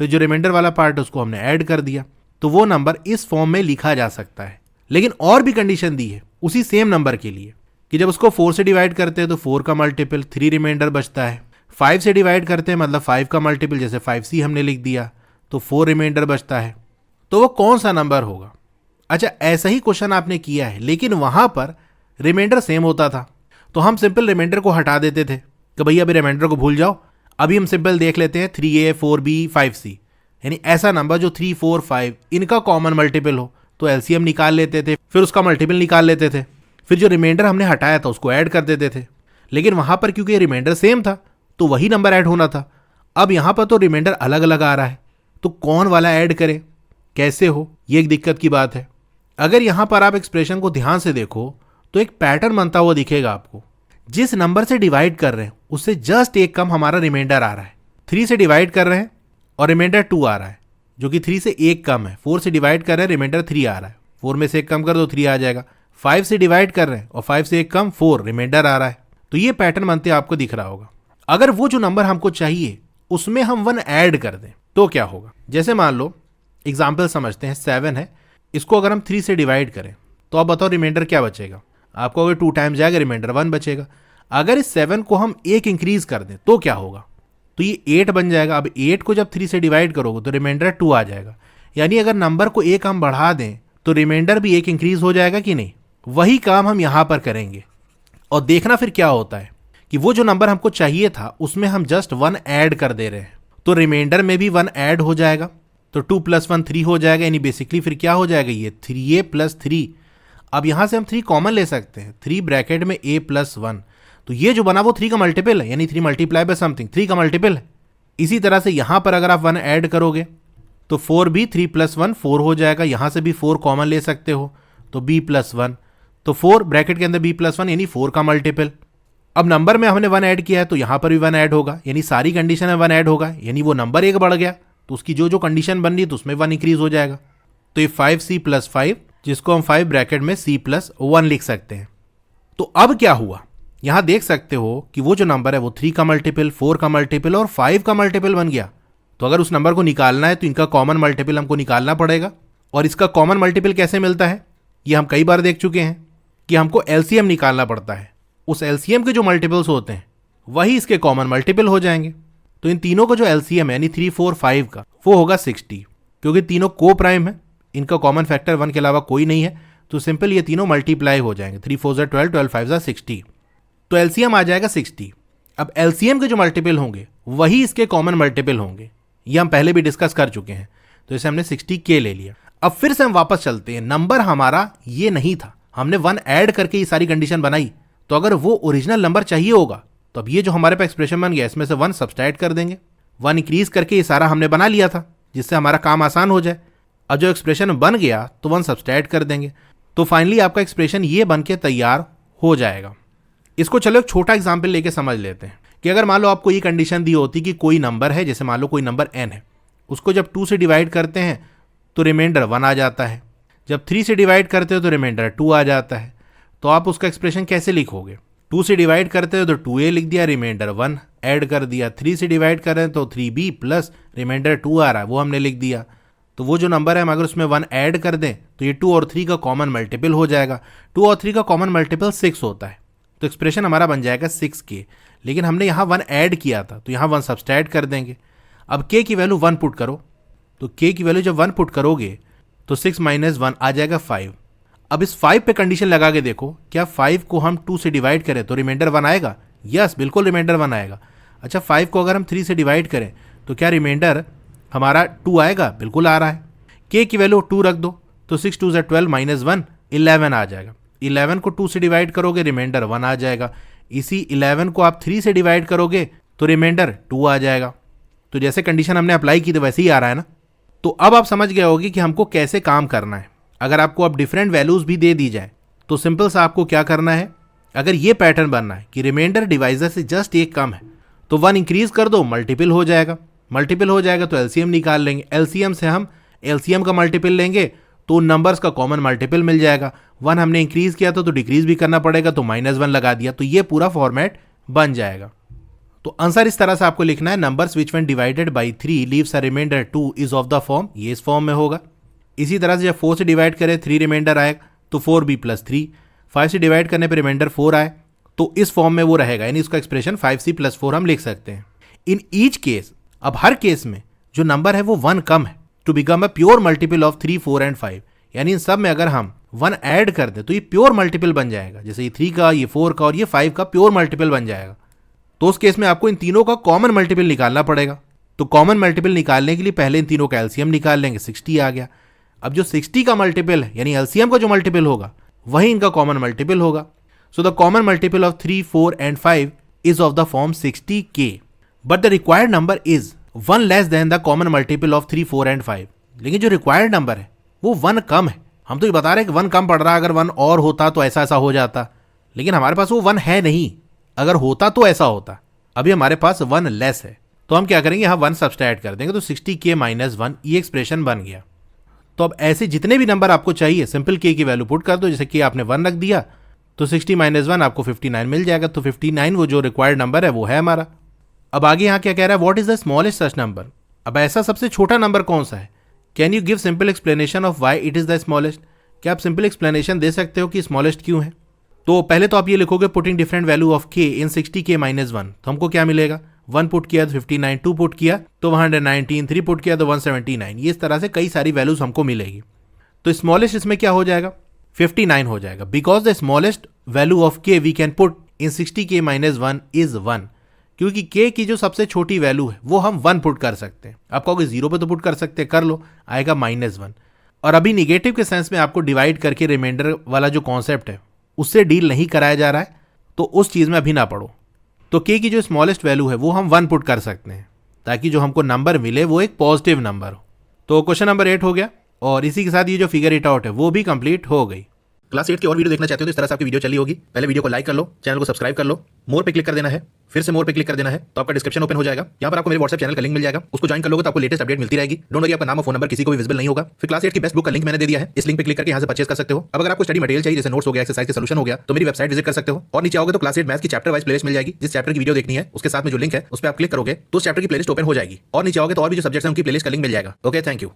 Speaker 1: फिर जो रिमाइंडर वाला पार्ट है उसको हमने ऐड कर दिया, तो वो नंबर इस फॉर्म में लिखा जा सकता है। लेकिन और भी कंडीशन दी है उसी सेम नंबर के लिए कि जब उसको 4 से डिवाइड करते हैं तो 4 का मल्टीपल 3 रिमाइंडर बचता है, 5 से डिवाइड करते हैं मतलब 5 का मल्टीपल, जैसे 5c हमने लिख दिया तो 4 रिमाइंडर बचता है। तो वो कौन सा नंबर होगा? अच्छा, ऐसा ही क्वेश्चन आपने किया है लेकिन वहां पर रिमाइंडर सेम होता था, तो हम सिंपल रिमाइंडर को हटा देते थे कि भैया अभी रिमाइंडर को भूल जाओ, अभी हम सिंपल देख लेते हैं 3a 4b 5c, यानी ऐसा नंबर जो 3 4 5 इनका कॉमन मल्टीपल हो तो एलसीएम निकाल लेते थे, फिर उसका मल्टीपल निकाल लेते थे, फिर जो रिमाइंडर हमने हटाया था उसको ऐड कर देते थे। लेकिन वहां पर क्योंकि रिमाइंडर सेम था तो वही नंबर ऐड होना था। अब यहां पर तो रिमाइंडर अलग अलग आ रहा है, तो कौन वाला ऐड करें, कैसे हो, ये एक दिक्कत की बात है। अगर यहां पर आप एक्सप्रेशन को ध्यान से देखो तो एक पैटर्न बनता हुआ दिखेगा आपको। जिस नंबर से डिवाइड कर रहे हैं उससे जस्ट एक कम हमारा रिमाइंडर आ रहा है। 3 से डिवाइड कर रहे हैं और रिमाइंडर 2 आ रहा है, जो कि 3 से एक कम है। 4 से डिवाइड कर रहे हैं, रिमाइंडर 3 आ रहा है, 4 में से एक कम कर दो 3 आ जाएगा। 5 से डिवाइड कर रहे हैं और 5 से एक कम 4, रिमाइंडर आ रहा है। तो ये पैटर्न बनते आपको दिख रहा होगा। अगर वो जो नंबर हमको चाहिए उसमें हम 1 ऐड कर दें तो क्या होगा। जैसे मान लो एग्जाम्पल समझते हैं, 7 है, इसको अगर हम 3 से डिवाइड करें तो अब बताओ रिमाइंडर क्या बचेगा। आपको अगर 2 टाइम्स जाएगा रिमाइंडर 1 बचेगा। अगर इस 7 को हम 1 इंक्रीज कर दें तो क्या होगा, तो ये 8 बन जाएगा। अब 8 को जब 3 से डिवाइड करोगे तो रिमाइंडर 2 आ जाएगा। यानी अगर नंबर को 1 हम बढ़ा दें तो रिमाइंडर भी 1 इंक्रीज हो जाएगा कि नहीं। वही काम हम यहां पर करेंगे और देखना फिर क्या होता है कि वो जो नंबर हमको चाहिए था उसमें हम जस्ट 1 ऐड कर दे रहे हैं, तो रिमाइंडर में भी 1 ऐड हो जाएगा, तो 2 + 1 3 हो जाएगा। यानी बेसिकली फिर क्या हो जाएगा, ये 3a + 3। अब यहां से हम 3 कॉमन ले सकते हैं, 3 ब्रैकेट में a + 1, तो ये जो बना वो 3 का मल्टीपल है, यानी 3 मल्टीप्लाई बाय समथिंग 3 का मल्टीपल है। इसी तरह से यहां पर अगर आप 1 ऐड करोगे तो 4 भी 3 + 1 4 हो जाएगा। यहां से भी 4 कॉमन ले सकते हो तो b + 1, तो 4 ब्रैकेट के अंदर b + 1 यानी 4 का मल्टीपल। अब नंबर में हमने 1 ऐड किया है तो यहां पर भी 1 ऐड होगा, यानी सारी कंडीशन में 1 ऐड होगा, यानी वो नंबर 1 बढ़ गया तो उसकी जो जो कंडीशन बन रही तो उसमें 1 इंक्रीज हो जाएगा। तो ये 5c + 5, जिसको हम 5 ब्रैकेट में c + 1 लिख सकते हैं। तो अब क्या हुआ, यहां देख सकते हो कि वो जो नंबर है वो 3 का मल्टीपल, 4 का मल्टीपल और 5 का मल्टीपल बन गया। तो अगर उस नंबर को निकालना है तो इनका कॉमन मल्टीपल हमको निकालना पड़ेगा। और इसका कॉमन मल्टीपल कैसे मिलता है, ये हम कई बार देख चुके हैं कि हमको एलसीएम निकालना पड़ता है। उस एलसीएम के जो मल्टीपल्स होते हैं वही इसके कॉमन मल्टीपल हो जाएंगे। तो इन तीनों का जो एलसीएम है यानी 3, 4, 5 का वो होगा 60, क्योंकि तीनों को प्राइम है, इनका कॉमन फैक्टर 1 के अलावा कोई नहीं है, तो सिंपल ये तीनों मल्टीप्लाई हो जाएंगे। 3 4 ज़ा 12, 12 5 ज़ा 60, तो एलसीएम आ जाएगा 60। अब एलसीएम के जो मल्टीपल होंगे वही इसके कॉमन मल्टीपल होंगे, ये हम पहले भी डिस्कस कर चुके हैं, तो इसे हमने 60K ले लिया। अब फिर से हम वापस चलते हैं, नंबर हमारा ये नहीं था, हमने 1 ऐड करके ये सारी कंडीशन बनाई, तो अगर वो ओरिजिनल नंबर चाहिए होगा तो अब ये जो हमारे पास एक्सप्रेशन बन गया इसमें से 1 सब्सट्रैक्ट कर देंगे, 1 इंक्रीज करके ये सारा हमने बना लिया था जिससे हमारा काम आसान हो जाए। अब जो एक्सप्रेशन बन गया तो 1 सब्सट्रैक्ट कर देंगे, तो फाइनली आपका एक्सप्रेशन ये बन के तैयार हो जाएगा। इसको चलो एक छोटा एग्जाम्पल लेके समझ लेते हैं कि अगर मान लो आपको ये कंडीशन दी होती कि कोई नंबर है, जैसे मान लो कोई नंबर n है, उसको जब 2 से डिवाइड करते हैं तो रिमाइंडर 1 आ जाता है, जब 3 से डिवाइड करते हो तो रिमाइंडर 2 आ जाता है, तो आप उसका एक्सप्रेशन कैसे लिखोगे? 2 से डिवाइड करते हो तो 2a लिख दिया, रिमाइंडर 1 ऐड कर दिया, 3 से डिवाइड कर रहे हैं तो 3b प्लस रिमाइंडर 2 आ रहा है वो हमने लिख दिया। तो वो जो नंबर है हम अगर उसमें 1 ऐड कर दें तो ये 2 और 3 का कॉमन मल्टीपल हो जाएगा, 2 और 3 का कॉमन मल्टीपल 6 होता है, तो एक्सप्रेशन हमारा बन जाएगा 6K। लेकिन हमने यहाँ 1 ऐड किया था तो यहाँ 1 सब्सट्रैक्ट कर देंगे। अब K की वैल्यू 1 पुट करो, तो K की वैल्यू जब 1 पुट करोगे तो 6 - 1 आ जाएगा 5। अब इस 5 पे कंडीशन लगा के देखो, क्या 5 को हम 2 से डिवाइड करें तो रिमाइंडर 1 आएगा? यस, बिल्कुल रिमाइंडर 1 आएगा। अच्छा, 5 को अगर हम 3 से डिवाइड करें तो क्या रिमाइंडर हमारा 2 आएगा? बिल्कुल आ रहा है। K की वैल्यू 2 रख दो, तो 6 2 ज़ा 12 - 1 11 आ जाएगा। 11 को 2 से डिवाइड करोगे रिमाइंडर 1 आ जाएगा। इसी 11 को आप 3 से डिवाइड करोगे तो रिमाइंडर 2 आ जाएगा। तो जैसे कंडीशन हमने अप्लाई की तो वैसे ही आ रहा है ना। तो अब आप समझ गए होगे कि हमको कैसे काम करना है। अगर आपको अब डिफरेंट वैल्यूज भी दे दी जाए तो सिंपल सा आपको क्या करना है, अगर ये पैटर्न बनना है कि रिमाइंडर डिवाइजर से जस्ट एक कम है तो 1 इंक्रीज कर दो, मल्टीपल हो जाएगा, मल्टीपल हो जाएगा तो एलसीएम निकाल लेंगे, एलसीएम से हम एलसीएम का मल्टीपल लेंगे तो नंबर्स का कॉमन मल्टीपल मिल जाएगा। 1 हमने इंक्रीज किया था तो डिक्रीज भी करना पड़ेगा, तो -1 लगा दिया, तो ये पूरा फॉर्मेट बन जाएगा। तो आंसर इस तरह से आपको लिखना है, numbers which when divided by 3 leaves a remainder 2 is of the form, ये इस फॉर्म में होगा। इसी तरह से जब 4 से डिवाइड करें 3 रिमाइंडर आएगा तो 4b + 3, 5 से डिवाइड करने पर रिमाइंडर 4 आए तो इस फॉर्म में वो रहेगा, यानी इसका एक्सप्रेशन 5c + 4 हम लिख सकते हैं। इन ईच केस, अब हर केस में जो नंबर है वो 1 कम है to become a pure multiple of 3, 4 and 5, यानी इन सब में अगर हम 1 ऐड कर दें तो ये प्योर मल्टीपल बन जाएगा, जैसे ये 3 का, ये 4 का और ये 5 का प्योर मल्टीपल बन जाएगा। तो उस केस में आपको इन तीनों का कॉमन मल्टीपल निकालना पड़ेगा। तो कॉमन मल्टीपल निकालने के लिए पहले इन तीनों का एलसीएम निकाल लेंगे, 60 आ गया। अब जो 60 का मल्टीपल है यानी एलसीएम का जो मल्टीपल होगा वही इनका कॉमन मल्टीपल होगा। So the common multiple of 3, 4 and 5 is of the form 60K, but the required number is 1 less than the common multiple of 3, 4 and 5। लेकिन जो रिक्वायर्ड नंबर है वो 1 कम है। हम तो ये बता रहे हैं कि 1 कम पड़ रहा है, अगर 1 और होता तो ऐसा ऐसा हो जाता, लेकिन हमारे पास वो 1 है नहीं। अगर होता तो ऐसा होता, अभी हमारे पास 1 लेस है, तो हम क्या करेंगे, यहाँ 1 सब्सट्रैक्ट कर देंगे, तो 60K - 1 ये एक्सप्रेशन बन गया। तो अब ऐसे जितने भी नंबर आपको चाहिए सिंपल K की वैल्यू पुट कर दो, जैसे कि आपने 1 रख दिया तो 60 - 1 आपको 59 मिल जाएगा, तो 59 वो जो रिक्वायर्ड नंबर है वो है हमारा। अब आगे यहाँ क्या कह रहा है, what is the smallest such number. अब ऐसा सबसे छोटा नंबर कौन सा है? Can you give simple explanation of why it is the smallest. क्या आप सिंपल एक्सप्लेनेशन दे सकते हो कि स्मॉलेस्ट क्यों है? तो पहले तो आप ये लिखोगे putting different value of K in 60K - 1, तो हमको क्या मिलेगा, 1 पुट किया तो 59, 2 पुट किया तो 119, 3 पुट किया तो 179, ये इस तरह से कई सारी वैल्यूज हमको मिलेगी। तो स्मॉलेस्ट इसमें क्या हो जाएगा, 59 हो जाएगा, because the smallest value of K we can put in 60K - 1 is 1, क्योंकि K की जो सबसे छोटी वैल्यू है वो हम 1 पुट कर सकते हैं। आप कहोगे 0 पे तो पुट कर सकते हैं, कर लो, आएगा -1। और अभी निगेटिव के सेंस में आपको डिवाइड करके रिमाइंडर वाला जो कॉन्सेप्ट है उससे डील नहीं कराया जा रहा है, तो उस चीज़ में अभी ना पढ़ो। तो K की जो स्मॉलेस्ट वैल्यू है वो हम 1 पुट कर सकते हैं, ताकि जो हमको नंबर मिले वो एक पॉजिटिव नंबर हो। तो क्वेश्चन नंबर 8 हो गया, और इसी के साथ ये जो फिगर इट आउट है वो भी कंप्लीट हो गई।
Speaker 2: क्लास 8 की और वीडियो देखना चाहते हो तो इस तरह से आपकी वीडियो चली होगी। पहले वीडियो को लाइक कर लो, चैनल को सब्सक्राइब कर लो, मोर पे क्लिक कर देना है, फिर से मोर पे क्लिक कर देना है, तो आपका डिस्क्रिप्शन ओपन हो जाएगा। यहाँ पर आपको मेरे व्हाट्सएप चैनल का लिंक मिल जाएगा, उसको ज्वाइन कर लोगे तो आपको लेटेस्ट अपडेट मिलती रहेगी। डोंट वरी, आपका नाम और फोन नंबर किसी को भी विजिबल नहीं होगा। फिर क्लास 8 की बेस्ट बुक का लिंक मैंने दे दिया है, इस लिंक पे क्लिक करके यहाँ से परचेज कर सकते हो। अब अगर आपको स्टडी मटेरियल चाहिए, जैसे नोट्स हो गया, एक्सरसाइज के सॉल्यूशन हो गया, तो मेरी वेबसाइट विजिट कर सकते हो। और नीचे आओगे तो क्लास 8 मैथ्स की चैप्टर वाइज प्लेलिस्ट मिल जाएगी। जिस चैप्टर की वीडियो देखनी है उसके साथ में जो लिंक है उस पर आप क्लिक करोगे तो उस चैप्टर की प्लेलिस्ट ओपन हो जाएगी। और नीचे आओगे तो और भी जो सब्जेक्ट्स हैं उनकी प्लेलिस्ट का लिंक मिल जाएगा। Okay, thank you.